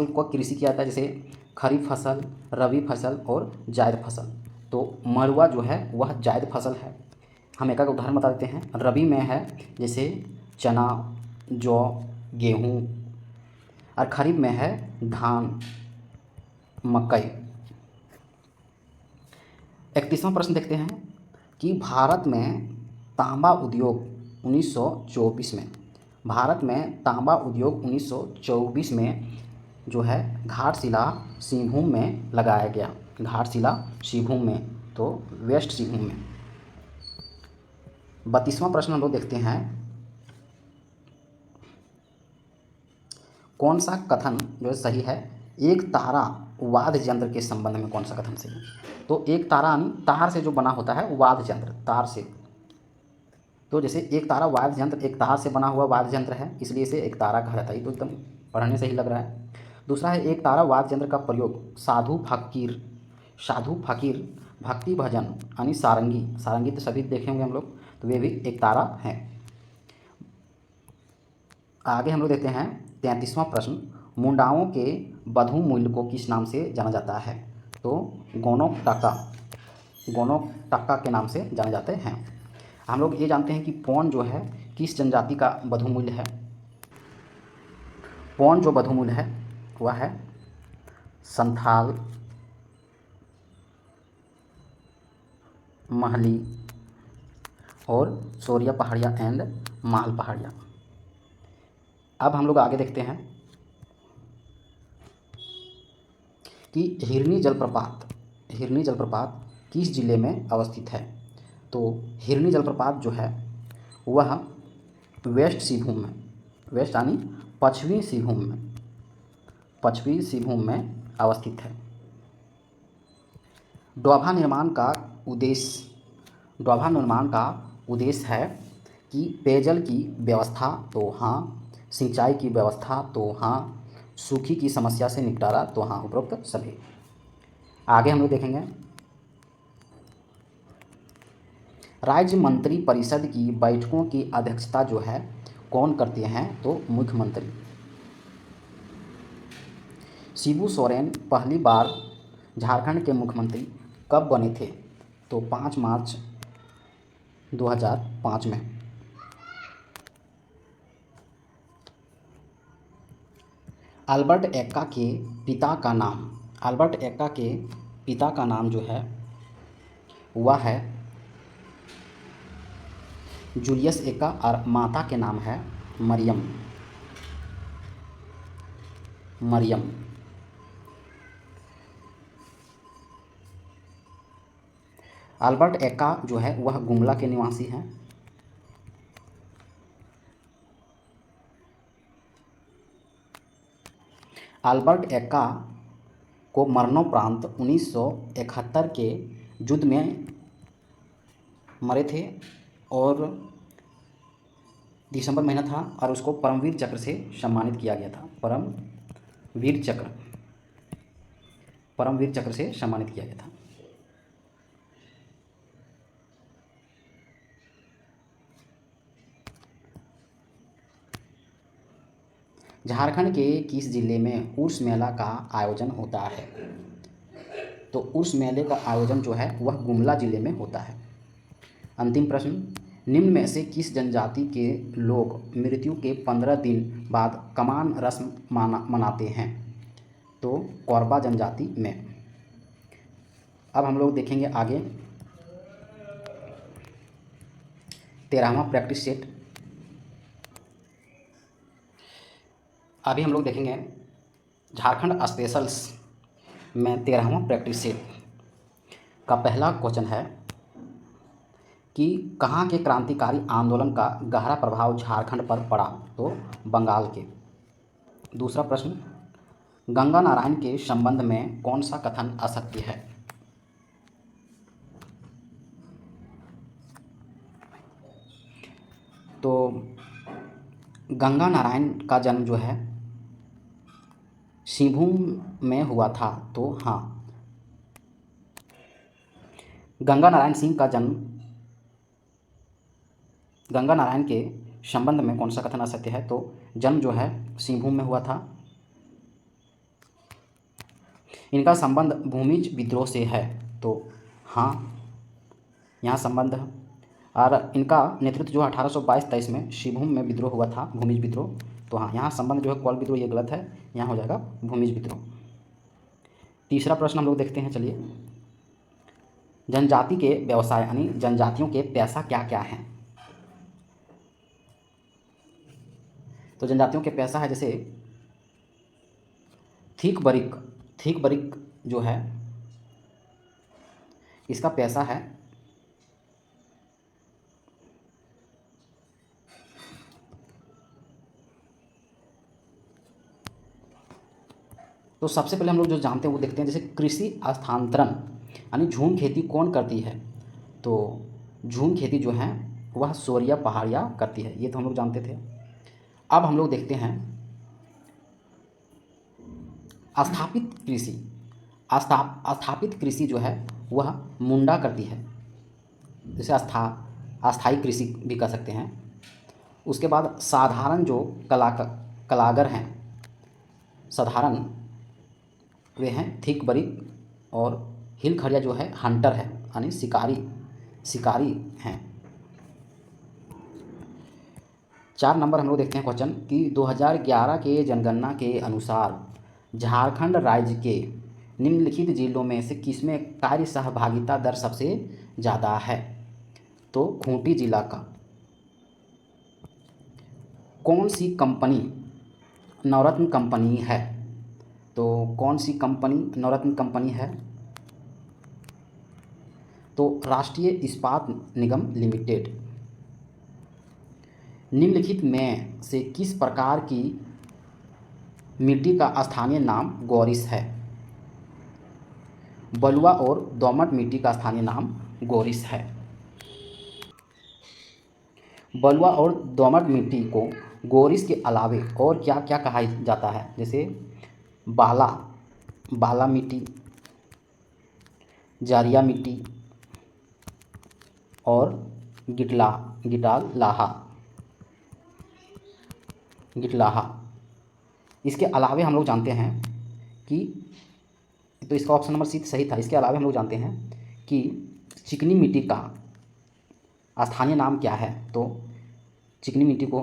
[SPEAKER 1] को कृषि किया जाता है, जैसे खरीफ फसल, रबी फसल और जायद फसल। तो मड़ुआ जो है वह जायद फसल है। हम एक उदाहरण बता देते हैं। रबी में है जैसे चना, जौ, गेहूँ, और खरीफ में है धान, मकई। 31वां प्रश्न देखते हैं कि भारत में तांबा उद्योग 1924 में, भारत में तांबा उद्योग 1924 में जो है घाटशिला सिंहभूम में लगाया गया। घाटशिला सिंहभूम में, तो वेस्ट सिंहभूम में। 32वां प्रश्न हम लोग देखते हैं, कौन सा कथन जो सही है, एक तारा वाद्य यंत्र के संबंध में कौन सा कथन सही है। तो एक तारा यानी तार से जो बना होता है वाद्य यंत्र, तार से। तो जैसे एक तारा वाद्य यंत्र, एक तार से बना हुआ वाद्य यंत्र है, इसलिए इसे एक तारा कहा जाता है। तो एकदम पढ़ने से ही लग रहा है। दूसरा है, एक तारा वाद्य यंत्र का प्रयोग साधु फकीर भक्ति भजन यानी सारंगी तो सभी देखे होंगे हम लोग, तो वे भी एक तारा हैं। आगे हम लोग देखते हैं 33वां प्रश्न, मुंडाओं के बधू मूल्य को किस नाम से जाना जाता है। तो गोनोक टाका के नाम से जाने जाते हैं। हम लोग ये जानते हैं कि पौन जो है किस जनजाति का बधू मूल्य है। पौन जो बधू मूल्य है वह है संथाल, महली और सोरिया पहाड़िया एंड माल पहाड़िया। अब हम लोग आगे देखते हैं कि हिरनी जलप्रपात किस जिले में अवस्थित है। तो हिरनी जलप्रपात जो है वह वेस्ट सिंहभूम में, वेस्ट यानी पश्चिमी सिंहभूम में अवस्थित है। डोभा निर्माण का उद्देश्य है कि पेयजल की व्यवस्था तो हाँ, सिंचाई की व्यवस्था तो हाँ, सूखी की समस्या से निपटारा तो हाँ, उपरोक्त सभी। आगे हम लोग देखेंगे, राज्य मंत्री परिषद की बैठकों की अध्यक्षता जो है कौन करते हैं। तो मुख्यमंत्री। शिबू सोरेन पहली बार झारखंड के मुख्यमंत्री कब बने थे। तो 5 मार्च 2005 में। अल्बर्ट एक्का के पिता का नाम जो है वह है जूलियस एक्का और माता के नाम है मरियम। अल्बर्ट एक्का जो है वह गुमला के निवासी हैं। अल्बर्ट एक्का को मरणोपरांत 1971 के युद्ध में मरे थे और दिसंबर महीना था और उसको परमवीर चक्र से सम्मानित किया गया था। परमवीर चक्र से सम्मानित किया गया था। झारखंड के किस जिले में उर्स मेला का आयोजन होता है। तो उर्स मेले का आयोजन जो है वह गुमला जिले में होता है। अंतिम प्रश्न, निम्न में से किस जनजाति के लोग मृत्यु के 15 दिन बाद कमान रस्म मनाते हैं। तो कोरबा जनजाति में। अब हम लोग देखेंगे आगे 13वां प्रैक्टिस सेट। अभी हम लोग देखेंगे झारखंड स्पेशल्स में 13वां प्रैक्टिस सेट का पहला क्वेश्चन है कि कहाँ के क्रांतिकारी आंदोलन का गहरा प्रभाव झारखंड पर पड़ा? तो बंगाल के। दूसरा प्रश्न, गंगा नारायण के संबंध में कौन सा कथन असत्य है? तो गंगा नारायण का जन्म जो है सिंहभूम में हुआ था, तो हाँ। गंगा नारायण सिंह का जन्म, गंगा नारायण के संबंध में कौन सा कथन असत्य है? तो जन्म जो है सिंहभूम में हुआ था। इनका संबंध भूमिज विद्रोह से है, तो हाँ, यहाँ संबंध है। और इनका नेतृत्व जो 1822-23 में सिंहभूम में विद्रोह हुआ था, भूमिज विद्रोह, तो हाँ, यहाँ संबंध जो है कोल विद्रोह, ये गलत है, यहाँ हो जाएगा भूमिज विद्रोह। तीसरा प्रश्न हम लोग देखते हैं, चलिए। जनजाति के व्यवसाय यानी जनजातियों के पैसा क्या क्या हैं? तो जनजातियों के पैसा है जैसे थीक बरिक जो है इसका पैसा है तो सबसे पहले हम लोग जो जानते हैं वो देखते हैं, जैसे कृषि स्थानांतरण यानी झूम खेती कौन करती है? तो झूम खेती जो है वह सोरिया पहाड़िया करती है, ये तो हम लोग जानते थे। अब हम लोग देखते हैं स्थापित कृषि। स्थापित कृषि जो है वह मुंडा करती है, जैसे अस्थाई कृषि भी कर सकते हैं। उसके बाद साधारण जो कलागर हैं, साधारण वे हैं थिक बरिक, और हिलखड़िया जो है हंटर है यानी शिकारी हैं। 4 नंबर हम लोग देखते हैं क्वेश्चन कि 2011 के जनगणना के अनुसार झारखंड राज्य के निम्नलिखित जिलों में से किसमें कार्य सहभागिता दर सबसे ज़्यादा है? तो खूंटी जिला का। कौन सी कंपनी नवरत्न कंपनी है? तो कौन सी कंपनी नवरत्न कंपनी है? तो राष्ट्रीय इस्पात निगम लिमिटेड। निम्नलिखित में से किस प्रकार की मिट्टी का स्थानीय नाम गोरिस है? बलुआ और दोमट मिट्टी का स्थानीय नाम गोरिस है। बलुआ और दोमट मिट्टी को गोरिस के अलावे और क्या क्या कहा जाता है? जैसे बाला मिट्टी, जारिया मिट्टी और गिटलाहा। इसके अलावे हम लोग जानते हैं कि, तो इसका ऑप्शन नंबर सी सही था। इसके अलावे हम लोग जानते हैं कि चिकनी मिट्टी का स्थानीय नाम क्या है? तो चिकनी मिट्टी को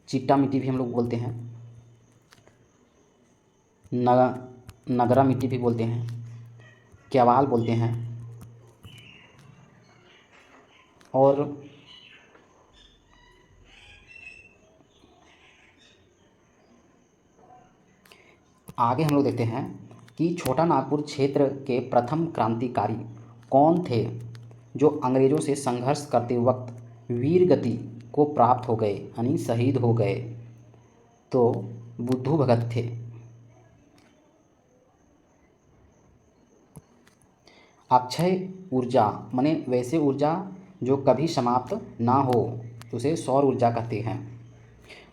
[SPEAKER 1] चिट्टा मिट्टी भी हम लोग बोलते हैं, नगरा मिट्टी भी बोलते हैं, केवाल बोलते हैं, और आगे हम लोग देखते हैं कि छोटा नागपुर क्षेत्र के प्रथम क्रांतिकारी कौन थे जो अंग्रेज़ों से संघर्ष करते वक्त वीर गति को प्राप्त हो गए यानी शहीद हो गए? तो बुद्धू भगत थे। अक्षय ऊर्जा माने वैसे ऊर्जा जो कभी समाप्त ना हो, उसे सौर ऊर्जा कहते हैं।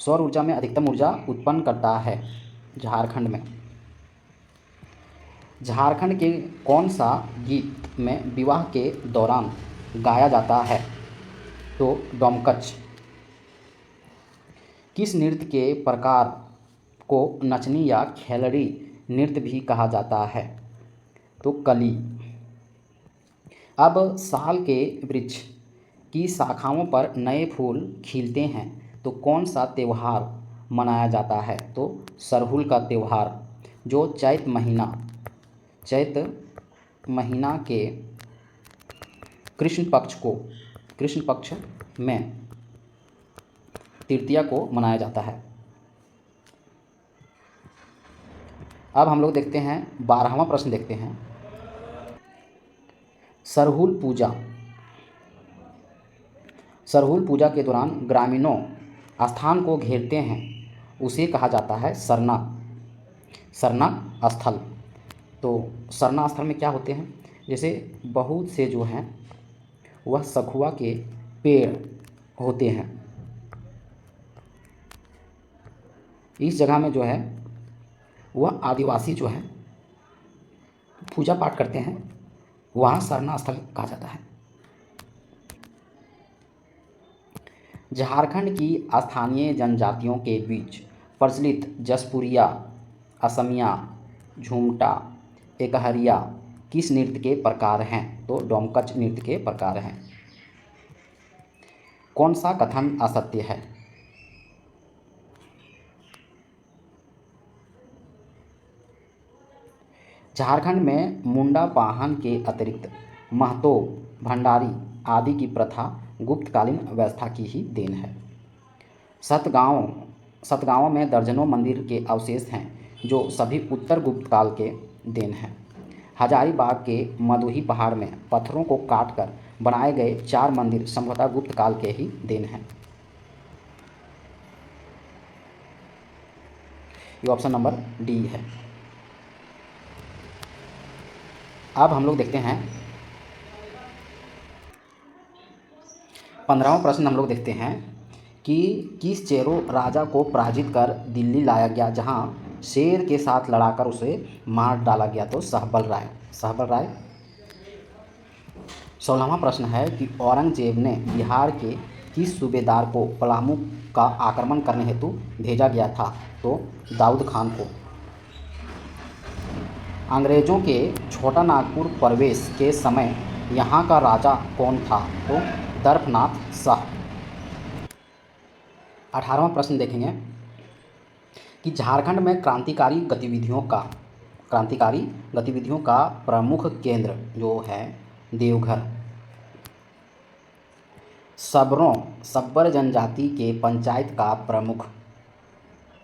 [SPEAKER 1] सौर ऊर्जा में अधिकतम ऊर्जा उत्पन्न करता है झारखंड में। झारखंड के कौन सा गीत में विवाह के दौरान गाया जाता है? तो डोमकच। किस नृत्य के प्रकार को नचनी या खेलड़ी नृत्य भी कहा जाता है? तो कली। अब साल के वृक्ष की शाखाओं पर नए फूल खिलते हैं, तो कौन सा त्यौहार मनाया जाता है? तो सरहुल का त्यौहार, जो चैत महीना के कृष्ण पक्ष को कृष्ण पक्ष में तृतीया को मनाया जाता है। अब हम लोग देखते हैं 12वां प्रश्न देखते हैं। सरहुल पूजा। सरहुल पूजा के दौरान ग्रामीणों स्थान को घेरते हैं, उसे कहा जाता है सरना, सरना स्थल। तो सरना स्थल में क्या होते हैं, जैसे बहुत से जो हैं वह सखुआ के पेड़ होते हैं। इस जगह में जो है वह आदिवासी जो है पूजा पाठ करते हैं, वहाँ सरना स्थल कहा जाता है। झारखंड की स्थानीय जनजातियों के बीच प्रचलित जसपुरिया, असमिया, झुमटा, एकहरिया किस नृत्य के प्रकार हैं? तो डोमकच नृत्य के प्रकार हैं। कौन सा कथन असत्य है? झारखंड में मुंडा पाहन के अतिरिक्त महतो, भंडारी आदि की प्रथा गुप्तकालीन व्यवस्था की ही देन है। सतगांव में दर्जनों मंदिर के अवशेष हैं, जो सभी उत्तर गुप्त काल के देन हैं। हजारीबाग के मधुही पहाड़ में पत्थरों को काटकर बनाए गए 4 मंदिर संभवतः गुप्त काल के ही देन हैं। ये ऑप्शन नंबर डी है। अब हम लोग देखते हैं 15वां प्रश्न हम लोग देखते हैं कि किस चेरो राजा को पराजित कर दिल्ली लाया गया, जहां शेर के साथ लड़ाकर उसे मार डाला गया? तो सहबल राय। 16वां प्रश्न है कि औरंगजेब ने बिहार के किस सूबेदार को पलामू का आक्रमण करने हेतु भेजा गया था? तो दाऊद खान को। अंग्रेजों के छोटा नागपुर प्रवेश के समय यहाँ का राजा कौन था? तो दर्पनाथ शाह। 18वां प्रश्न देखेंगे कि झारखंड में क्रांतिकारी गतिविधियों का प्रमुख केंद्र जो है देवघर। सब्बर जनजाति के पंचायत का प्रमुख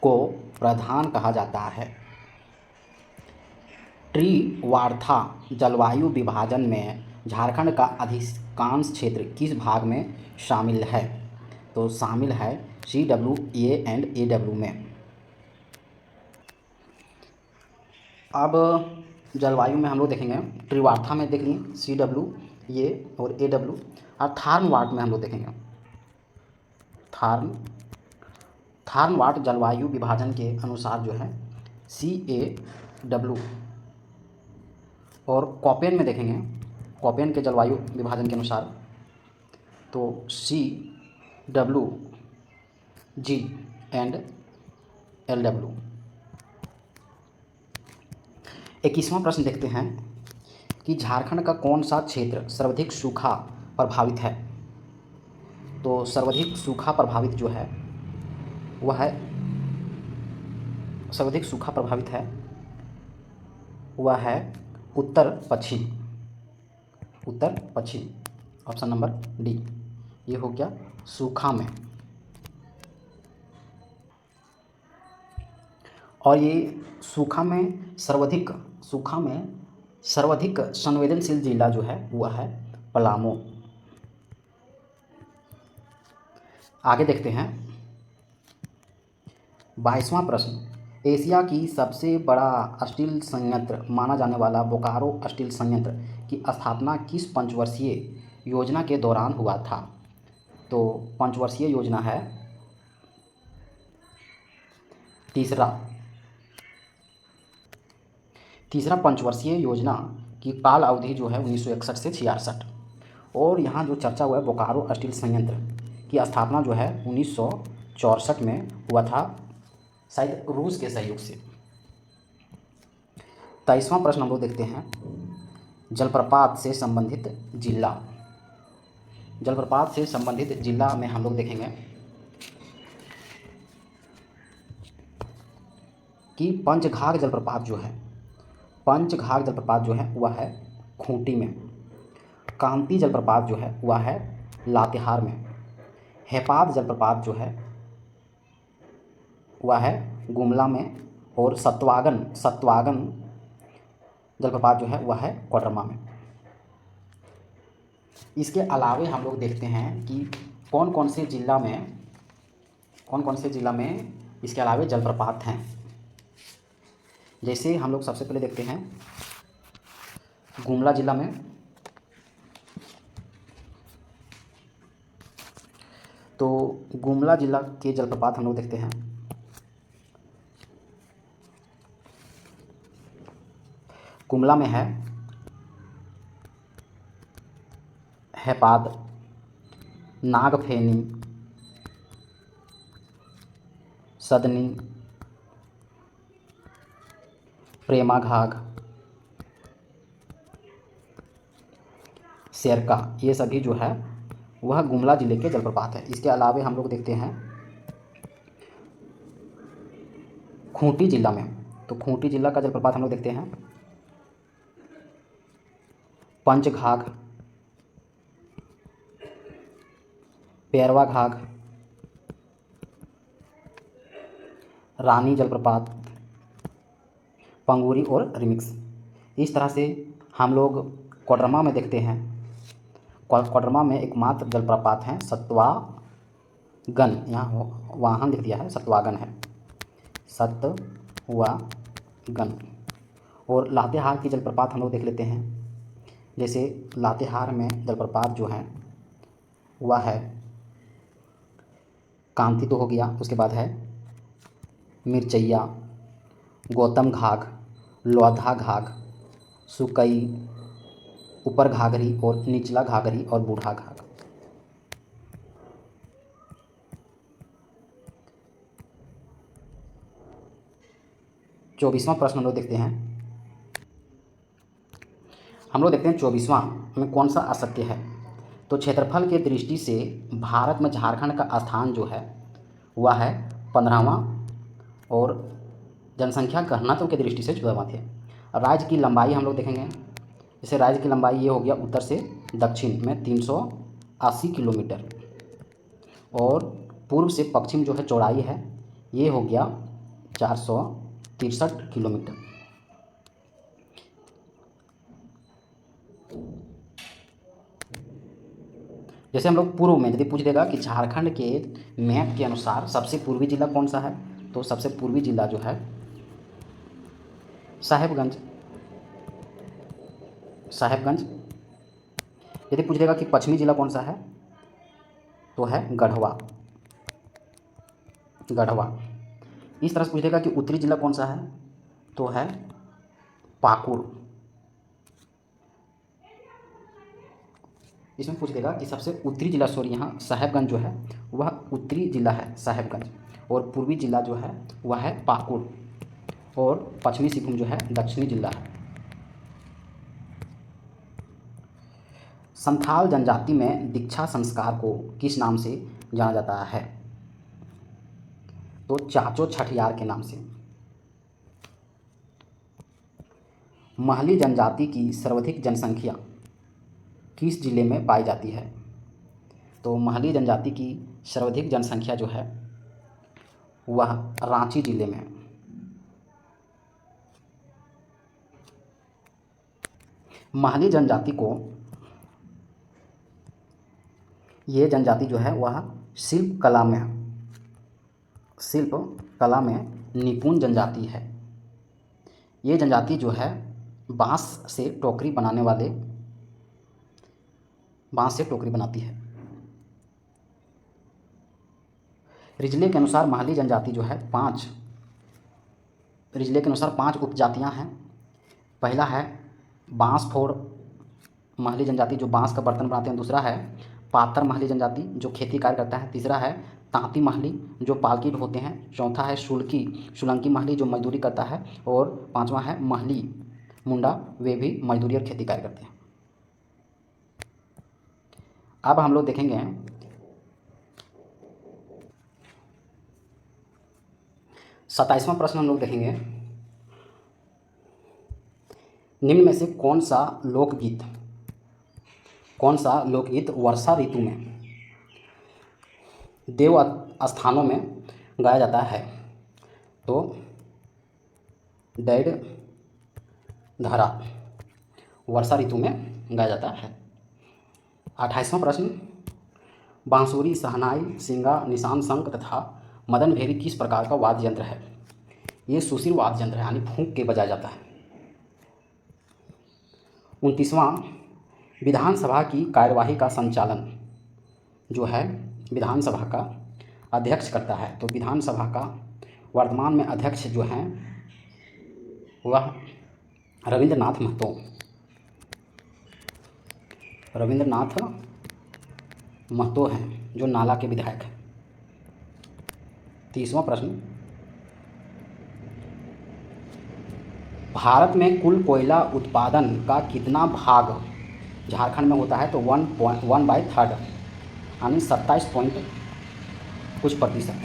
[SPEAKER 1] को प्रधान कहा जाता है। त्रिवार्था जलवायु विभाजन में झारखंड का अधिकांश क्षेत्र किस भाग में शामिल है? तो शामिल है CWA एंड AW में। अब जलवायु में हम लोग देखेंगे, त्रिवार्था में देख लिए CWA और AW, और थार्न वाट में हम लोग देखेंगे थार्न वाट जलवायु विभाजन के अनुसार जो है CAW, और कॉपेन में देखेंगे, कॉपेन के जलवायु विभाजन के अनुसार तो CWG एंड LW। 21वां प्रश्न देखते हैं कि झारखंड का कौन सा क्षेत्र सर्वाधिक सूखा प्रभावित है? तो सर्वाधिक सूखा प्रभावित जो है वह है उत्तर पश्चिम, ऑप्शन नंबर डी। ये हो गया सूखा में। और ये सूखा में सर्वाधिक संवेदनशील जिला जो है वह है पलामू। आगे देखते हैं 22वां प्रश्न। एशिया की सबसे बड़ा स्टील संयंत्र माना जाने वाला बोकारो स्टील संयंत्र की स्थापना किस पंचवर्षीय योजना के दौरान हुआ था? तो पंचवर्षीय योजना है तीसरा पंचवर्षीय योजना की काल अवधि जो है 1961 से 66। और यहाँ जो चर्चा हुआ है बोकारो स्टील संयंत्र की स्थापना जो है 1964 में हुआ था, शायद रूस के सहयोग से। 23वां प्रश्न हम लोग देखते हैं जलप्रपात से संबंधित जिला में हम लोग देखेंगे कि पंचघाघ जलप्रपात जो है वह है खूंटी में। कांती जलप्रपात जो है वह है लातेहार में। हेपाद जलप्रपात जो है वह है गुमला में, और सत्वागन जलप्रपात जो है वह है कोडरमा में। इसके अलावे हम लोग देखते हैं कि कौन कौन से ज़िला में इसके अलावे जलप्रपात हैं। जैसे हम लोग सबसे पहले देखते हैं गुमला ज़िला में। तो गुमला ज़िला के जलप्रपात हम लोग देखते हैं। गुमला में है हेपाद, नागफेनी, सदनी, प्रेमाघाग, शेरका, ये सभी जो है वह गुमला ज़िले के जलप्रपात है। इसके अलावे हम लोग देखते हैं खूंटी ज़िला में। तो खूंटी ज़िला का जलप्रपात हम लोग देखते हैं पंचघाघ, पैरवा घाघ, रानी जलप्रपात, पंगूरी और रिमिक्स। इस तरह से हम लोग कोडरमा में देखते हैं। कोडरमा में एकमात्र जलप्रपात हैं सत्वागन, यहाँ वाहन लिख दिया है, सत्वागन है, सत्वागन। और लातेहार की जलप्रपात हम लोग देख लेते हैं। जैसे लातेहार में जलप्रपात जो है वह है कांति तो हो गया, उसके बाद है मिर्चैया, गौतम घाघ, लोधा घाघ, सुकई, ऊपर घाघरी और निचला घाघरी और बूढ़ा घाघ। चौबीसवां प्रश्न हम लोग देखते हैं। हम लोग देखते हैं 24वां में कौन सा असत्य है। तो क्षेत्रफल के दृष्टि से भारत में झारखंड का स्थान जो है वह है 15वां, और जनसंख्या घनत्व के दृष्टि से 14वां थे। राज्य की लंबाई हम लोग देखेंगे। जैसे राज्य की लंबाई ये हो गया उत्तर से दक्षिण में 380 किलोमीटर, और पूर्व से पश्चिम जो है चौड़ाई है ये हो गया 463 किलोमीटर। जैसे हम लोग पूर्व में यदि पूछ देगा कि झारखंड के मैप के अनुसार सबसे पूर्वी जिला कौन सा है, तो सबसे पूर्वी जिला जो है साहेबगंज। यदि पूछ देगा कि पश्चिमी जिला कौन सा है, तो है गढ़वा। इस तरह से पूछ देगा कि उत्तरी जिला कौन सा है, तो है पाकुड़। इसमें पूछ देगा कि सबसे उत्तरी जिला, सॉरी यहाँ साहेबगंज जो है वह उत्तरी जिला है साहेबगंज, और पूर्वी जिला जो है वह है पाकुड़, और पश्चिमी सिंहभूम जो है दक्षिणी जिला है। संथाल जनजाति में दीक्षा संस्कार को किस नाम से जाना जाता है, तो चाचो छठियार के नाम से। महली जनजाति की सर्वाधिक जनसंख्या किस जिले में पाई जाती है, तो महली जनजाति की सर्वाधिक जनसंख्या जो है वह रांची जिले में। महली जनजाति को, ये जनजाति जो है वह शिल्प कला में निपुण जनजाति है। ये जनजाति जो है बांस से टोकरी बनाती है। रिजले के अनुसार महली जनजाति जो है पांच उपजातियां हैं। पहला है बांस फोड़ महली जनजाति जो बांस का बर्तन बनाते हैं। दूसरा है पातर महली जनजाति जो खेती कार्य करता है। तीसरा है तांती महली जो पालकी ढोते हैं। चौथा है सोलंकी महली जो मजदूरी करता है। और पांचवा है महली मुंडा, वे भी मजदूरी और खेती कार्य करते हैं। अब हम लोग देखेंगे 27वां प्रश्न हम लोग देखेंगे। निम्न में से कौन सा लोकगीत वर्षा ऋतु में देव स्थानों में गाया जाता है? तो डैड धरा वर्षा ऋतु में गाया जाता है। 28वां प्रश्न, बांसुरी, शहनाई, सिंगा, निशान, शंख तथा मदन भेरी किस प्रकार का वाद्य यंत्र है? ये सुशील वाद्य यंत्र है, यानी फूंक के बजाया जाता है। 29वां, विधानसभा की कार्यवाही का संचालन जो है विधानसभा का अध्यक्ष करता है। तो विधानसभा का वर्तमान में अध्यक्ष जो हैं वह रविंद्रनाथ महतो हैं, जो नाला के विधायक हैं। 30वां प्रश्न, भारत में कुल कोयला उत्पादन का कितना भाग झारखंड में होता है? तो 1/3 यानी 27 पॉइंट कुछ प्रतिशत।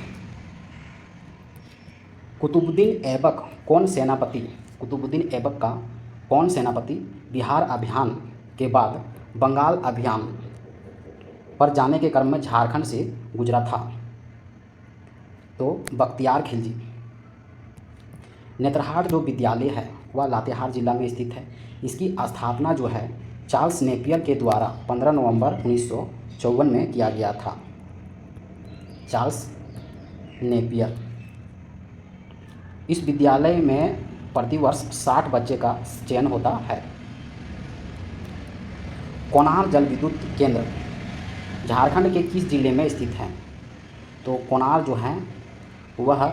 [SPEAKER 1] कुतुबुद्दीन ऐबक का कौन सेनापति बिहार अभियान के बाद बंगाल अभियान पर जाने के क्रम में झारखंड से गुजरा था? तो बख्तियार खिलजी। नेतरहाट जो विद्यालय है वह लातेहार जिला में स्थित है। इसकी स्थापना जो है चार्ल्स नेपियर के द्वारा 15 नवंबर 1954 में किया गया था। Charles Napier. इस विद्यालय में प्रतिवर्ष 60 बच्चे का चयन होता है। कोनार जल विद्युत केंद्र झारखंड के किस जिले में स्थित है? तो कोनार जो है वह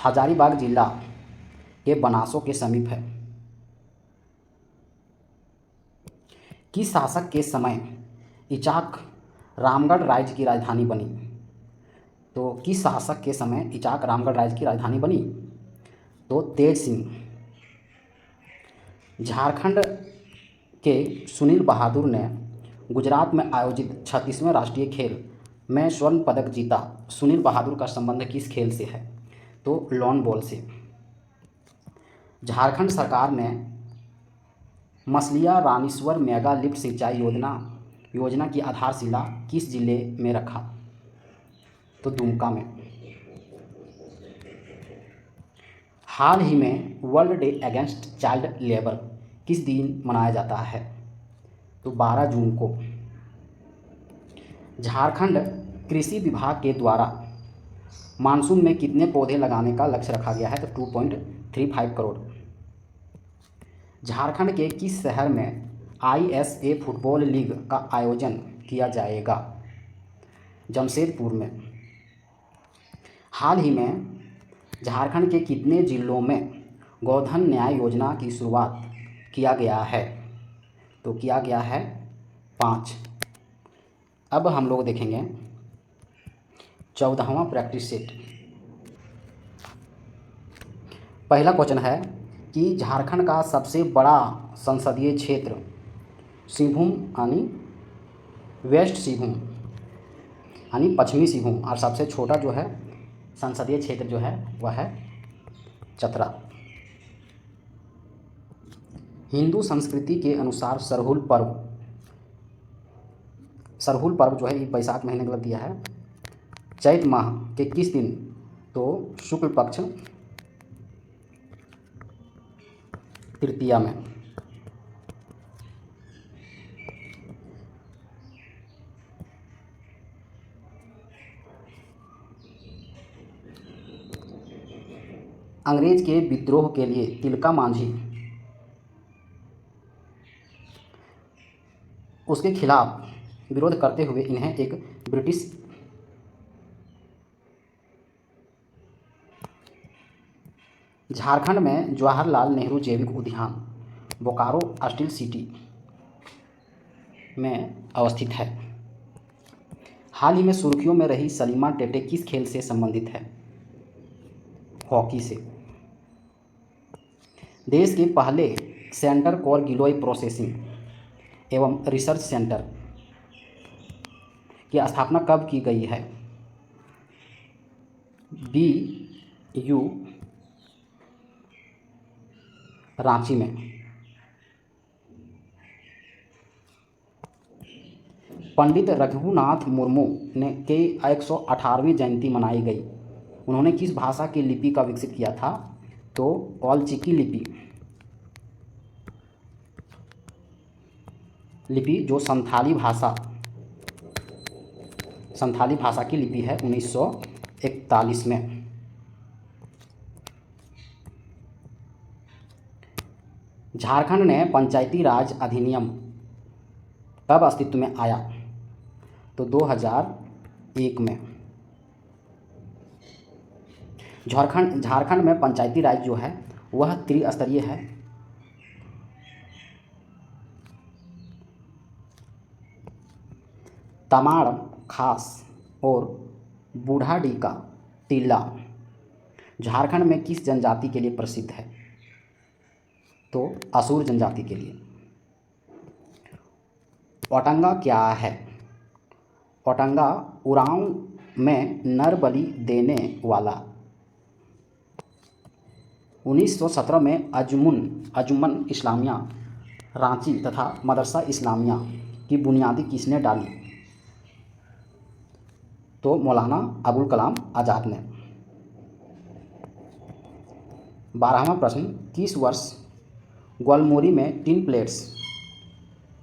[SPEAKER 1] हजारीबाग जिला के बनासों के समीप है। किस शासक के समय इचाक रामगढ़ राज्य की राजधानी बनी? तो किस शासक के समय इचाक रामगढ़ राज्य की राजधानी बनी? तो तेज सिंह। झारखंड के सुनील बहादुर ने गुजरात में आयोजित 36वें राष्ट्रीय खेल में स्वर्ण पदक जीता। सुनील बहादुर का संबंध किस खेल से है? तो लॉन बॉल से। झारखंड सरकार ने मसलिया रानीश्वर मेगा लिफ्ट सिंचाई योजना की आधारशिला किस जिले में रखा? तो दुमका में। हाल ही में world day against child labour किस दिन मनाया जाता है? तो 12 जून को। झारखंड कृषि विभाग के द्वारा मानसून में कितने पौधे लगाने का लक्ष्य रखा गया है? तो 2.35 करोड़। झारखंड के किस शहर में ISA फुटबॉल लीग का आयोजन किया जाएगा? जमशेदपुर में। हाल ही में झारखंड के कितने जिलों में गोधन न्याय योजना की शुरुआत किया गया है? तो किया गया है 5। अब हम लोग देखेंगे 14वां प्रैक्टिस सेट। पहला क्वेश्चन है कि झारखंड का सबसे बड़ा संसदीय क्षेत्र सिंहभूम यानी वेस्ट सिंहभूम यानी पश्चिमी सिंहभूम, और सबसे छोटा जो है संसदीय क्षेत्र जो है वह है चतरा। हिंदू संस्कृति के अनुसार सरहुल पर्व जो है ये बैसाख महीने का दिया है। चैत माह के किस दिन? तो शुक्ल पक्ष तृतीया में। अंग्रेज के विद्रोह के लिए तिलका मांझी उसके खिलाफ विरोध करते हुए इन्हें एक ब्रिटिश झारखंड में जवाहरलाल नेहरू जैविक उद्यान बोकारो स्टील सिटी में अवस्थित है। हाल ही में सुर्खियों में रही सलीमा टेटे किस खेल से संबंधित है? हॉकी से। देश के पहले सेंटर फॉर गिलोय प्रोसेसिंग एवं रिसर्च सेंटर की स्थापना कब की गई है? BU रांची में। पंडित रघुनाथ मुर्मू ने के 118वीं जयंती मनाई गई। उन्होंने किस भाषा की लिपि का विकसित किया था? तो औलचिकी लिपि जो संथाली भाषा की लिपि है 1941 में। झारखंड में पंचायती राज अधिनियम कब अस्तित्व में आया? तो 2001 में। झारखंड में पंचायती राज जो है वह त्रिस्तरीय है। तमाड़, खास और बूढ़ाडी का टीला झारखंड में किस जनजाति के लिए प्रसिद्ध है? तो असुर जनजाति के लिए। औटंगा क्या है? औटंगा उरांव में नर बलि देने वाला। 1917 में अंजुमन इस्लामिया रांची तथा मदरसा इस्लामिया की बुनियादी किसने डाली? तो मौलाना अबुल कलाम आज़ाद ने। 12वां प्रश्न, किस वर्ष ग्वालमोरी में टिन प्लेट्स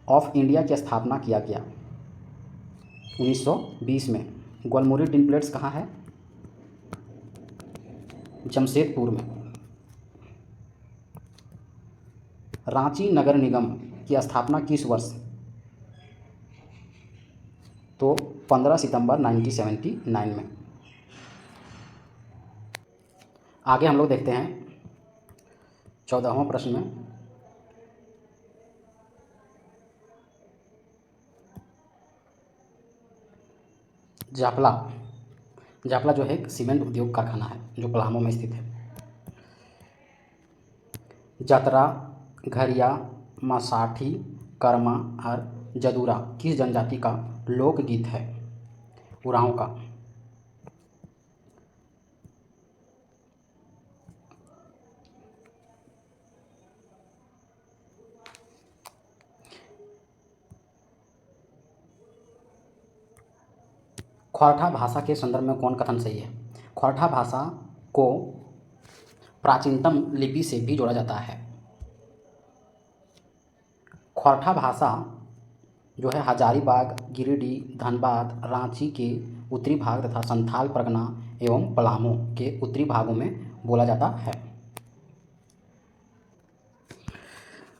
[SPEAKER 1] ऑफ इंडिया की स्थापना किया गया? 1920 में। ग्वालमोरी टिन प्लेट्स कहाँ है? जमशेदपुर में। रांची नगर निगम की स्थापना किस वर्ष? तो 15 सितंबर 1979 में। आगे हम लोग देखते हैं 14वां प्रश्न में, जापला जो है एक सीमेंट उद्योग कारखाना है जो पलामू में स्थित है। जतरा, घरिया, मसाठी, कर्मा और जदूरा किस जनजाति का लोकगीत है? उरांव का। ख्वाठा भाषा के संदर्भ में कौन कथन सही है? ख्वाठा भाषा को प्राचीनतम लिपि से भी जोड़ा जाता है। ख्वाठा भाषा जो है हजारीबाग, गिरिडीह, धनबाद, रांची के उत्तरी भाग तथा संथाल परगना एवं पलामू के उत्तरी भागों में बोला जाता है।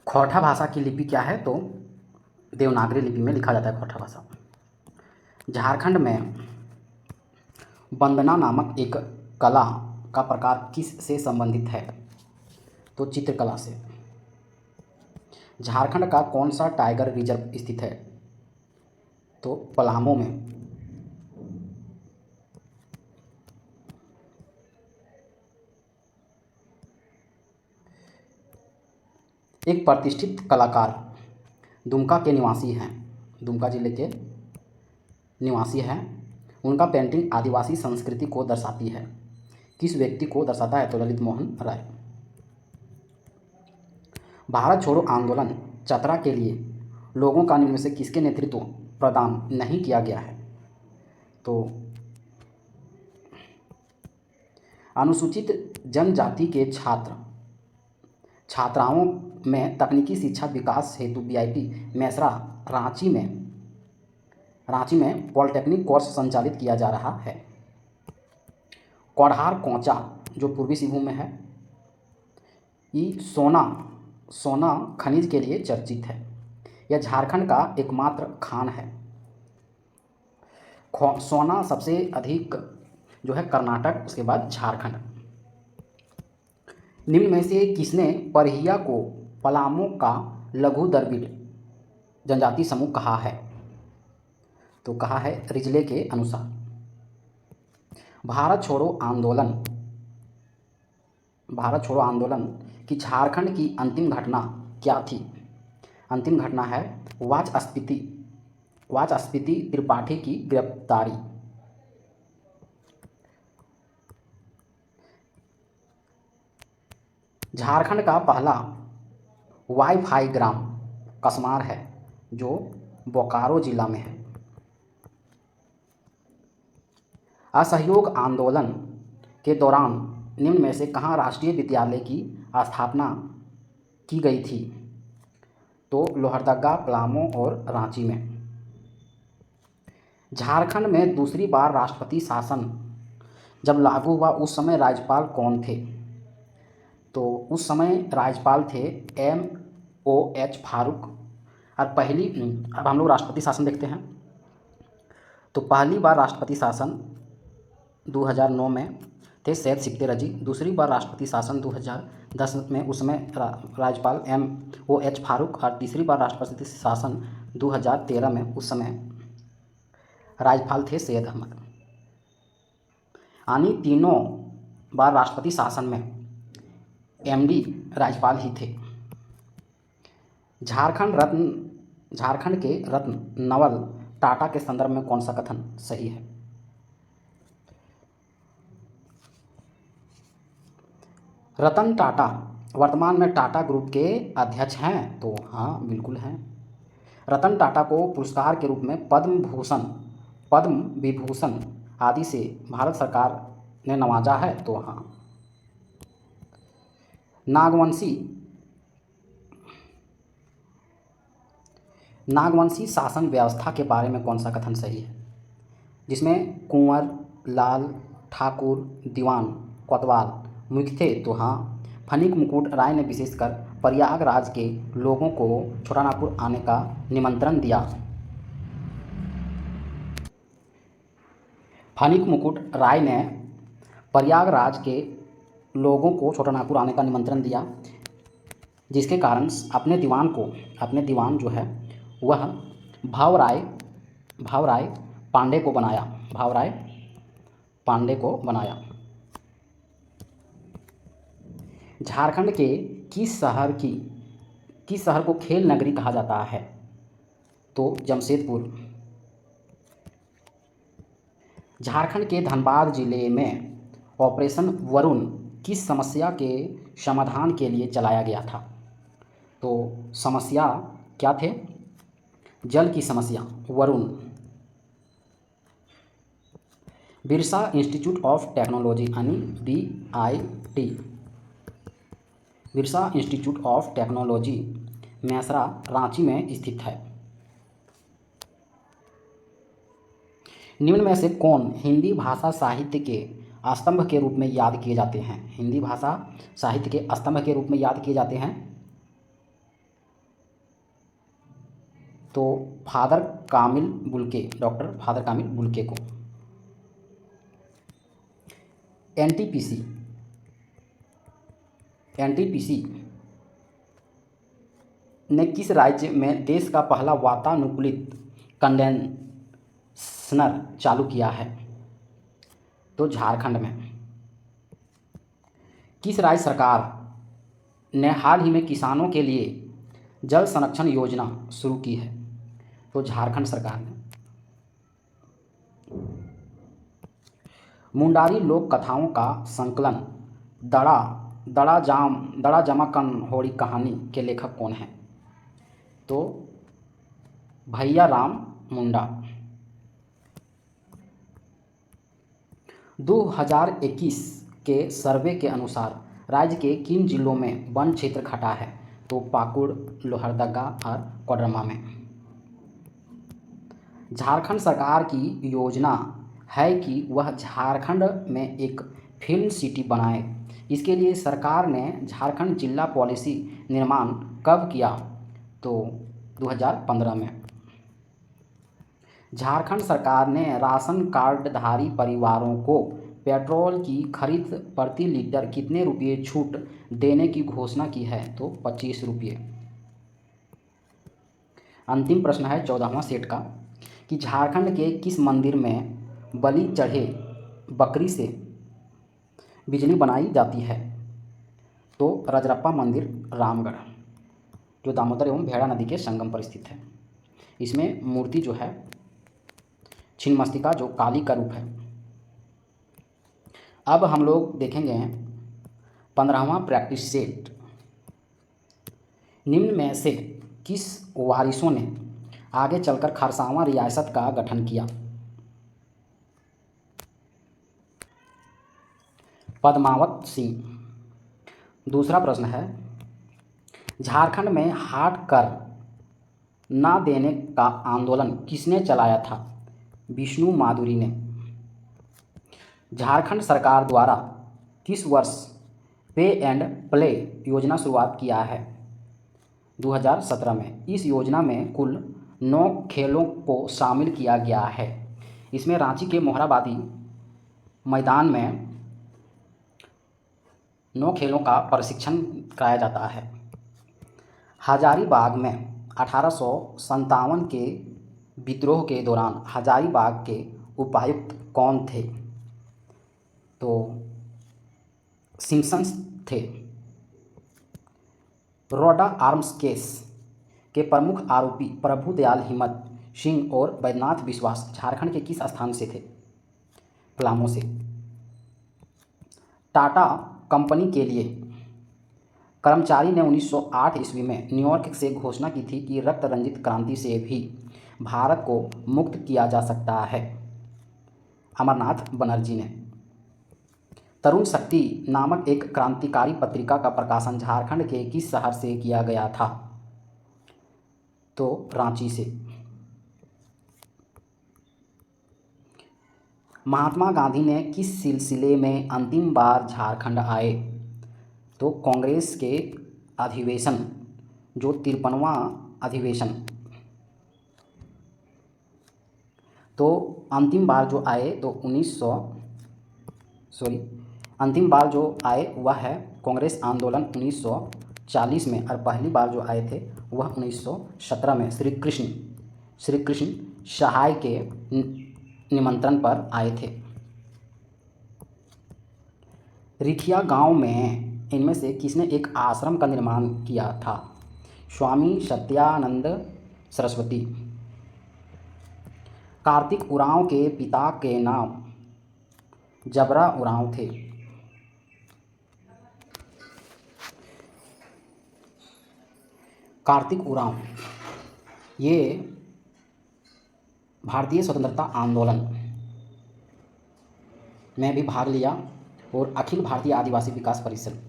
[SPEAKER 1] ख्वाठा भाषा की लिपि क्या है? तो देवनागरी लिपि में लिखा जाता है ख्वाठा भाषा। झारखंड में वंदना नामक एक कला का प्रकार किस से संबंधित है? तो चित्रकला से। झारखंड का कौन सा टाइगर रिजर्व स्थित है? तो पलामू में। एक प्रतिष्ठित कलाकार दुमका के निवासी हैं, दुमका जिले के निवासी हैं। उनका पेंटिंग आदिवासी संस्कृति को दर्शाती है। किस व्यक्ति को दर्शाता है? तो ललित मोहन राय। भारत छोड़ो आंदोलन चतरा के लिए लोगों का निम्न में से किसके नेतृत्व प्रदान नहीं किया गया है? तो अनुसूचित जनजाति के छात्राओं में तकनीकी शिक्षा विकास हेतु बीआईटी मेसरा रांची में पॉलिटेक्निक कोर्स संचालित किया जा रहा है। कोढ़ार कोंचा जो पूर्वी सिंहभूम में है, ये सोना खनिज के लिए चर्चित है। यह झारखंड का एकमात्र खान है। सोना सबसे अधिक जो है कर्नाटक, उसके बाद झारखंड। निम्न में से किसने परहिया को पलामू का लघु द्रविड़ जनजाति समूह कहा है? तो कहा है रिजले के अनुसार। भारत छोड़ो आंदोलन की झारखंड की अंतिम घटना क्या थी? अंतिम घटना है वाचस्पति त्रिपाठी की गिरफ्तारी। झारखंड का पहला वाईफाई ग्राम कसमार है जो बोकारो जिला में है। असहयोग आंदोलन के दौरान निम्न में से कहाँ राष्ट्रीय विद्यालय की स्थापना की गई थी? तो लोहरदगा, पलामू और रांची में। झारखंड में दूसरी बार राष्ट्रपति शासन जब लागू हुआ उस समय राज्यपाल कौन थे? तो उस समय राज्यपाल थे MOH फारूक। और अब हम लोग राष्ट्रपति शासन देखते हैं। तो पहली बार राष्ट्रपति शासन 2009 में थे सैयद सिकंदर रजी। दूसरी बार राष्ट्रपति शासन 2010 में, उस समय राज्यपाल MOH फारूक। और तीसरी बार राष्ट्रपति शासन 2013 में, उस समय राज्यपाल थे सैयद अहमद। यानी तीनों बार राष्ट्रपति शासन में MD राज्यपाल ही थे। झारखंड के रत्न नवल टाटा के संदर्भ में कौन सा कथन सही है? रतन टाटा वर्तमान में टाटा ग्रुप के अध्यक्ष हैं? तो हाँ, बिल्कुल हैं। रतन टाटा को पुरस्कार के रूप में पद्म भूषण, पद्म विभूषण आदि से भारत सरकार ने नवाजा है? तो हाँ। नागवंशी शासन व्यवस्था के बारे में कौन सा कथन सही है? जिसमें कुंवर, लाल, ठाकुर, दीवान, कोतवाल मुख्य थे? तो हाँ। फणिक मुकुट राय ने विशेषकर प्रयागराज के लोगों को छोटानागपुर आने का निमंत्रण दिया। फणिक मुकुट राय ने प्रयागराज के लोगों को छोटानागपुर आने का निमंत्रण दिया, जिसके कारण अपने दीवान जो है वह भावराय पांडे को बनाया। झारखंड के किस शहर को खेल नगरी कहा जाता है? तो जमशेदपुर। झारखंड के धनबाद जिले में ऑपरेशन वरुण किस समस्या के समाधान के लिए चलाया गया था? तो समस्या क्या थे? जल की समस्या, Varun. Birsa institute of technology यानी BIT, Birsa institute of technology Mesra, Ranchi में स्थित है। निम्न में से कौन हिंदी भाषा साहित्य के स्तंभ के रूप में याद किए जाते हैं? हिंदी भाषा साहित्य के स्तंभ के रूप में याद किए जाते हैं तो डॉक्टर फादर कामिल बुल्के को। NTPC ने किस राज्य में देश का पहला वातानुकूलित कंडेंसर चालू किया है? तो झारखंड में। किस राज्य सरकार ने हाल ही में किसानों के लिए जल संरक्षण योजना शुरू की है? तो झारखंड सरकार ने। मुंडारी लोक कथाओं का संकलन दड़ा जमा कन होड़ी कहानी के लेखक कौन हैं? तो भैया राम मुंडा। 2021 के सर्वे के अनुसार राज्य के किन जिलों में वन क्षेत्र घटा है? तो पाकुड़, लोहरदगा और कोडरमा में। झारखंड सरकार की योजना है कि वह झारखंड में एक फिल्म सिटी बनाए। इसके लिए सरकार ने झारखंड जिला पॉलिसी निर्माण कब किया? तो 2015 में। झारखंड सरकार ने राशन कार्डधारी परिवारों को पेट्रोल की खरीद प्रति लीटर कितने रुपये छूट देने की घोषणा की है? तो 25 रुपये। अंतिम प्रश्न है 14वां सेट का कि झारखंड के किस मंदिर में बलि चढ़े बकरी से बिजली बनाई जाती है? तो रजरप्पा मंदिर, रामगढ़, जो दामोदर एवं भेड़ा नदी के संगम पर स्थित है। इसमें मूर्ति जो है छिन्नमस्तिका, जो काली का रूप है। अब हम लोग देखेंगे 15वां प्रैक्टिस सेट। निम्न में से किस वारिसों ने आगे चलकर खारसावां रियासत का गठन किया? पद्मावत सिंह। दूसरा प्रश्न है, झारखंड में हाट कर ना देने का आंदोलन किसने चलाया था? विष्णु माधुरी ने। झारखंड सरकार द्वारा किस वर्ष पे एंड प्ले योजना शुरुआत किया है? 2017 में। इस योजना में कुल 9 खेलों को शामिल किया गया है। इसमें रांची के मोहराबादी मैदान में 9 खेलों का प्रशिक्षण कराया जाता है। हजारीबाग में 1857 के विद्रोह के दौरान हजारीबाग के उपायुक्त कौन थे? तो सिम्पसन थे। रोडा आर्म्स केस के प्रमुख आरोपी प्रभुदयाल हिम्मत सिंह और बैद्यनाथ विश्वास झारखंड के किस स्थान से थे? पलामू से। टाटा कंपनी के लिए कर्मचारी ने 1908 ईस्वी में न्यूयॉर्क से घोषणा की थी कि रक्त रंजित क्रांति से भी भारत को मुक्त किया जा सकता है। अमरनाथ बनर्जी ने। तरुण शक्ति नामक एक क्रांतिकारी पत्रिका का प्रकाशन झारखंड के किस शहर से किया गया था? तो रांची से। महात्मा गांधी ने किस सिलसिले में अंतिम बार झारखंड आए? तो कांग्रेस के अधिवेशन, जो 53वां अधिवेशन। तो अंतिम बार जो आए तो अंतिम बार जो आए वह है कांग्रेस आंदोलन 1940 में, और पहली बार जो आए थे वह 1917 में श्री कृष्ण सहाय के निमंत्रण पर आए थे। रिठिया गांव में इनमें से किसने एक आश्रम का निर्माण किया था? स्वामी सत्यानंद सरस्वती। कार्तिक उरांव के पिता के नाम जबरा उरांव थे। कार्तिक उरांव ये भारतीय स्वतंत्रता आंदोलन में भी भाग लिया और अखिल भारतीय आदिवासी विकास परिषद।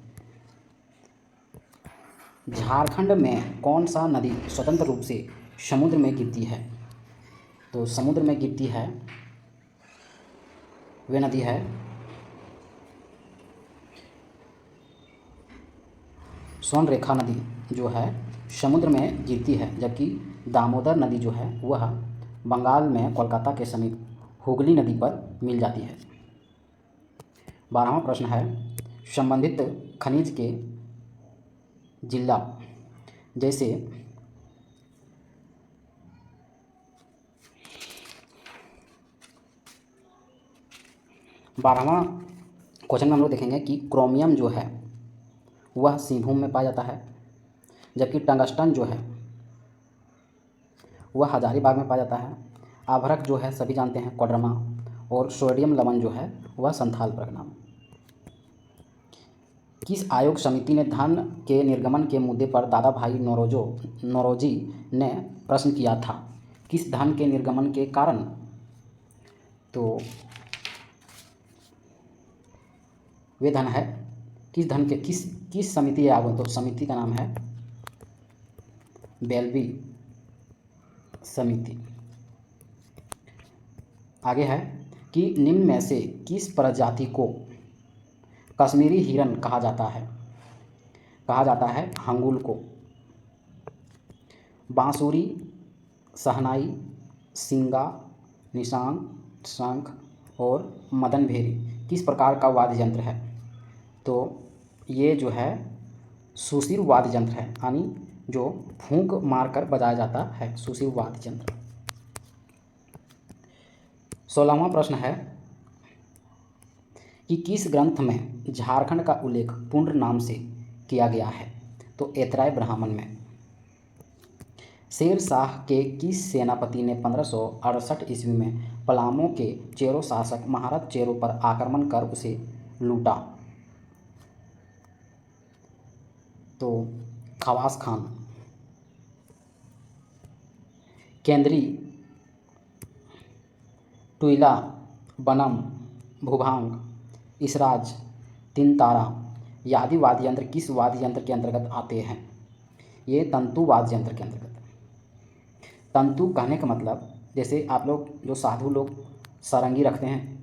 [SPEAKER 1] झारखंड में कौन सा नदी स्वतंत्र रूप से समुद्र में गिरती है? तो समुद्र में गिरती है वे नदी है स्वर्णरेखा नदी, जो है समुद्र में गिरती है, जबकि दामोदर नदी जो है वह बंगाल में कोलकाता के समीप हुगली नदी पर मिल जाती है। 12वां प्रश्न है, संबंधित खनिज के जिला जैसे बारहवां क्वेश्चन में हम लोग देखेंगे कि क्रोमियम जो है वह सिंहभूम में पाया जाता है, जबकि टंगस्टन जो है वह हजारीबाग में पाया जाता है। आभरक जो है सभी जानते हैं कोडरमा, और सोडियम लवण जो है वह संथाल परगना में। किस आयोग समिति ने धन के निर्गमन के मुद्दे पर दादा भाई नौरोजी ने प्रश्न किया था? किस धन के निर्गमन के कारण? तो वे धन है किस धन के किस समिति आयोग? तो समिति का नाम है बेल्वी समिति। आगे है कि निम्न में से किस प्रजाति को कश्मीरी हिरन कहा जाता है? कहा जाता है हंगुल को। बांसुरी, शहनाई, सिंगा, निशान, शंख और मदन भेरी किस प्रकार का वाद्य यंत्र है? तो ये जो है सुशिर वाद्य यंत्र है, यानी जो फूंक मारकर बजाया जाता है, सुशिर वाद्य यंत्र। 16वां प्रश्न है कि किस ग्रंथ में झारखंड का उल्लेख पुंड्र नाम से किया गया है? तो ऐतराय ब्राह्मण में। शेर शाह के किस सेनापति ने 1568 ईस्वी में पलामू के चेरो शासक महाराज चेरो पर आक्रमण कर उसे लूटा? तो खवास खान। केंद्री, टुइला, बनम, भूभांग, इसराज तीन तारा यादी वाद्य यंत्र किस वाद्य यंत्र के अंतर्गत आते हैं? ये तंतु वाद्य यंत्र के अंतर्गत। तंतु कहने का मतलब, जैसे आप लोग जो साधु लोग सारंगी रखते हैं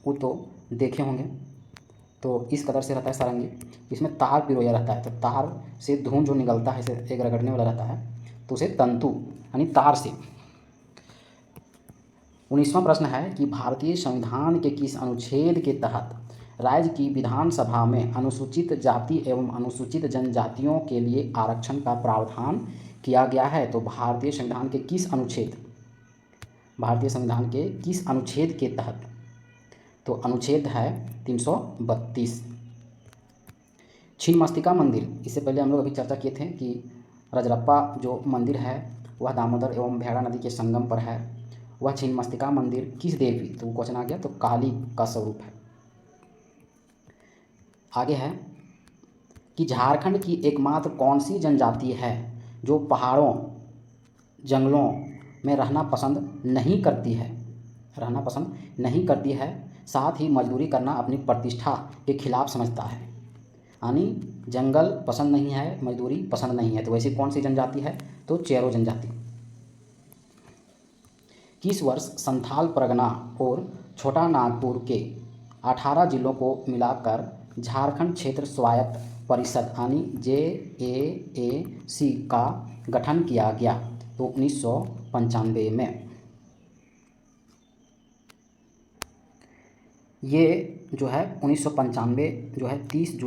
[SPEAKER 1] वो तो देखे होंगे, तो इस कदर से रहता है सारंगी, इसमें तार पिरोया रहता है, तो तार से धुन जो निकलता है, इसे एक रगड़ने वाला रहता है, तो उसे तंतु यानी तार से। 19वां प्रश्न है कि भारतीय संविधान के किस अनुच्छेद के तहत राज्य की विधानसभा में अनुसूचित जाति एवं अनुसूचित जनजातियों के लिए आरक्षण का प्रावधान किया गया है? तो भारतीय संविधान के किस अनुच्छेद के तहत? तो अनुच्छेद है 332। छिन्नमस्तिका मंदिर, इससे पहले हम लोग अभी चर्चा किए थे कि रजरप्पा जो मंदिर है वह दामोदर एवं भेड़ा नदी के संगम पर है। वह छिन्नमस्तिका मंदिर किस देवी? तो क्वेश्चन आ गया, तो काली का स्वरूप है। आगे है कि झारखंड की एकमात्र कौन सी जनजाति है जो पहाड़ों जंगलों में रहना पसंद नहीं करती है, साथ ही मजदूरी करना अपनी प्रतिष्ठा के खिलाफ समझता है। यानी जंगल पसंद नहीं है, मजदूरी पसंद नहीं है, तो वैसी कौन सी जनजाति है? तो चेरो जनजाति। किस वर्ष संथाल परगना और छोटा नागपुर के 18 जिलों को मिलाकर झारखंड क्षेत्र स्वायत्त परिषद यानी JAAC का गठन किया गया? तो 1995 में। ये जो है 1995 जो है 30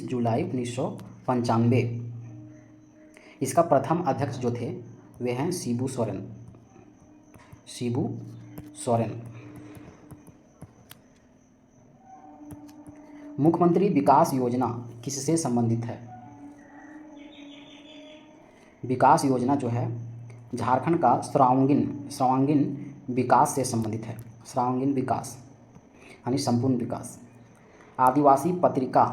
[SPEAKER 1] जुलाई 1995। इसका प्रथम अध्यक्ष जो थे वे हैं शिबू सोरेन। मुख्यमंत्री विकास योजना किससे संबंधित है? विकास योजना जो है झारखंड का सर्वांगीण विकास से संबंधित है। सर्वांगीण विकास यानी संपूर्ण विकास। आदिवासी पत्रिका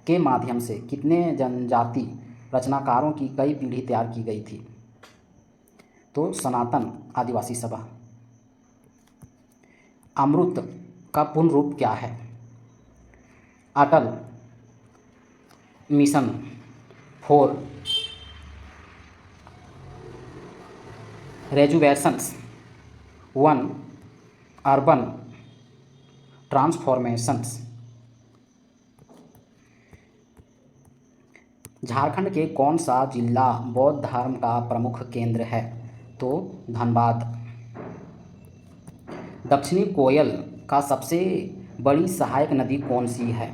[SPEAKER 1] के माध्यम से कितने जनजाति रचनाकारों की कई पीढ़ी तैयार की गई थी? तो सनातन आदिवासी सभा। अमृत का पूर्ण रूप क्या है? Atal mission for rejuvenations 1 urban transformations. Jharkhand के कौन सा जिला बौद्ध धर्म का प्रमुख केंद्र है? तो धनबाद। दक्षिणी कोयल का सबसे बड़ी सहायक नदी कौन सी है?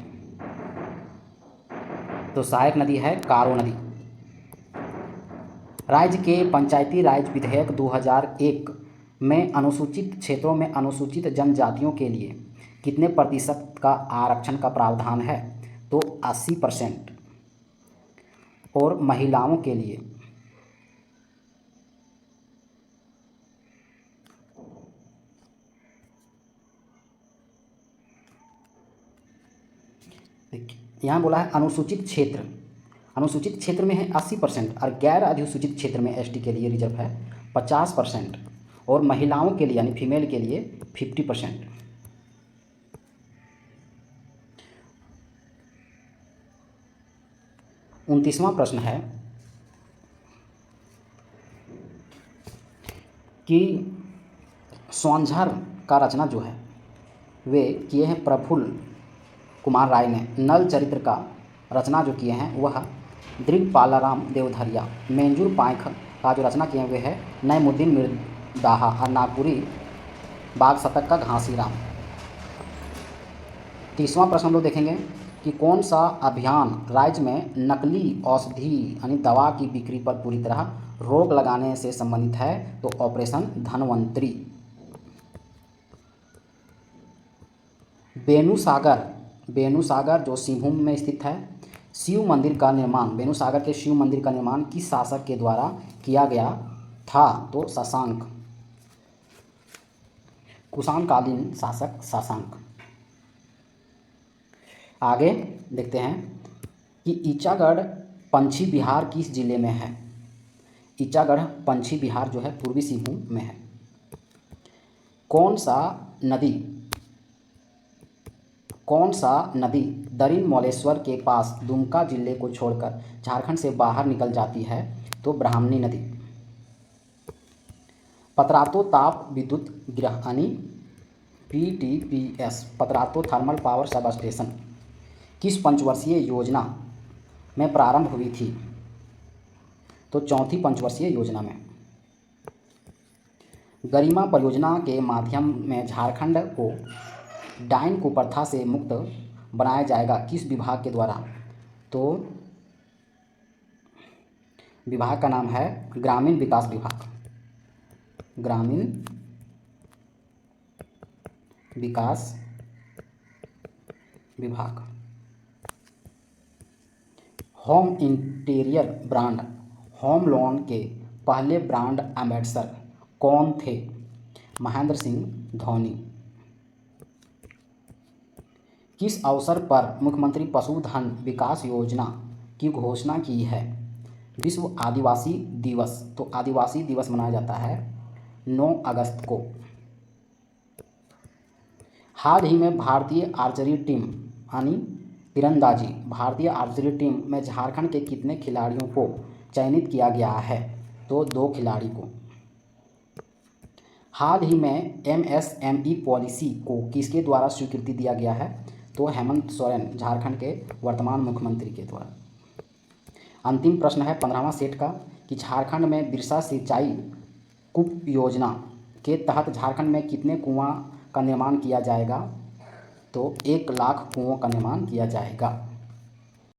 [SPEAKER 1] तो सहायक नदी है कारो नदी। राज्य के पंचायती राज विधेयक 2001 में अनुसूचित क्षेत्रों में अनुसूचित जनजातियों के लिए कितने प्रतिशत का आरक्षण का प्रावधान है? तो 80%। और महिलाओं के लिए यहाँ बोला है अनुसूचित क्षेत्र में है 80% और गैर अधिसूचित क्षेत्र में ST के लिए रिजर्व है 50% और महिलाओं के लिए यानी फीमेल के लिए 50%। उनतीसवां प्रश्न है कि स्वांझर का रचना जो है वे किए हैं प्रफुल्ल कुमार राय ने। नल चरित्र का रचना जो किए हैं वह दृक्पालाराम देवधरिया। मेंजूर पाइख का जो रचना किए हैं वे है नईमुद्दीन मिर्दाहा और नागपुरी बाग शतक का घासीराम। 30वां प्रश्न हम लोग देखेंगे कि कौन सा अभियान राज्य में नकली औषधि यानी दवा की बिक्री पर पूरी तरह रोक लगाने से संबंधित है? तो ऑपरेशन धनवंतरी। बेनूसागर जो सिंहभूम में स्थित है, शिव मंदिर का निर्माण, बेनूसागर के शिव मंदिर का निर्माण किस शासक के द्वारा किया गया था? तो शशांक, कुषाणकालीन शासक शशांक। आगे देखते हैं कि ईचागढ़ पंछी बिहार किस जिले में है? ईचागढ़ पंछी बिहार जो है पूर्वी सिंहभूम में है। कौन सा नदी कौन सा नदी दरिन मौलेश्वर के पास दुमका जिले को छोड़कर झारखंड से बाहर निकल जाती है? तो ब्राह्मणी नदी। पतरातू ताप विद्युत गृहानी PTPS Patratu thermal power sub station किस पंचवर्षीय योजना में प्रारंभ हुई थी? तो चौथी पंचवर्षीय योजना में। गरिमा परियोजना के माध्यम में झारखंड को डाइन कुप्रथा से मुक्त बनाया जाएगा किस विभाग के द्वारा? तो विभाग का नाम है ग्रामीण विकास विभाग। ग्रामीण विकास विभाग। Home interior brand home loan के पहले ब्रांड एम्बेसडर कौन थे? महेंद्र सिंह धोनी। किस अवसर पर मुख्यमंत्री पशुधन विकास योजना की घोषणा की है? विश्व आदिवासी दिवस। तो आदिवासी दिवस मनाया जाता है 9 अगस्त को। हाल ही में भारतीय आर्चरी टीम यानी तीरंदाजी भारतीय आर्चरी टीम में झारखंड के कितने खिलाड़ियों को चयनित किया गया है? तो 2 खिलाड़ी को। हाल ही में MSME पॉलिसी को किसके द्वारा स्वीकृति दिया गया है? तो हेमंत सोरेन झारखंड के वर्तमान मुख्यमंत्री के द्वारा। अंतिम प्रश्न है 15वां सेट का कि झारखंड में बिरसा सिंचाई कूप योजना के तहत झारखंड में कितने कुआं का निर्माण किया जाएगा? तो 1 लाख कुओं का निर्माण किया जाएगा।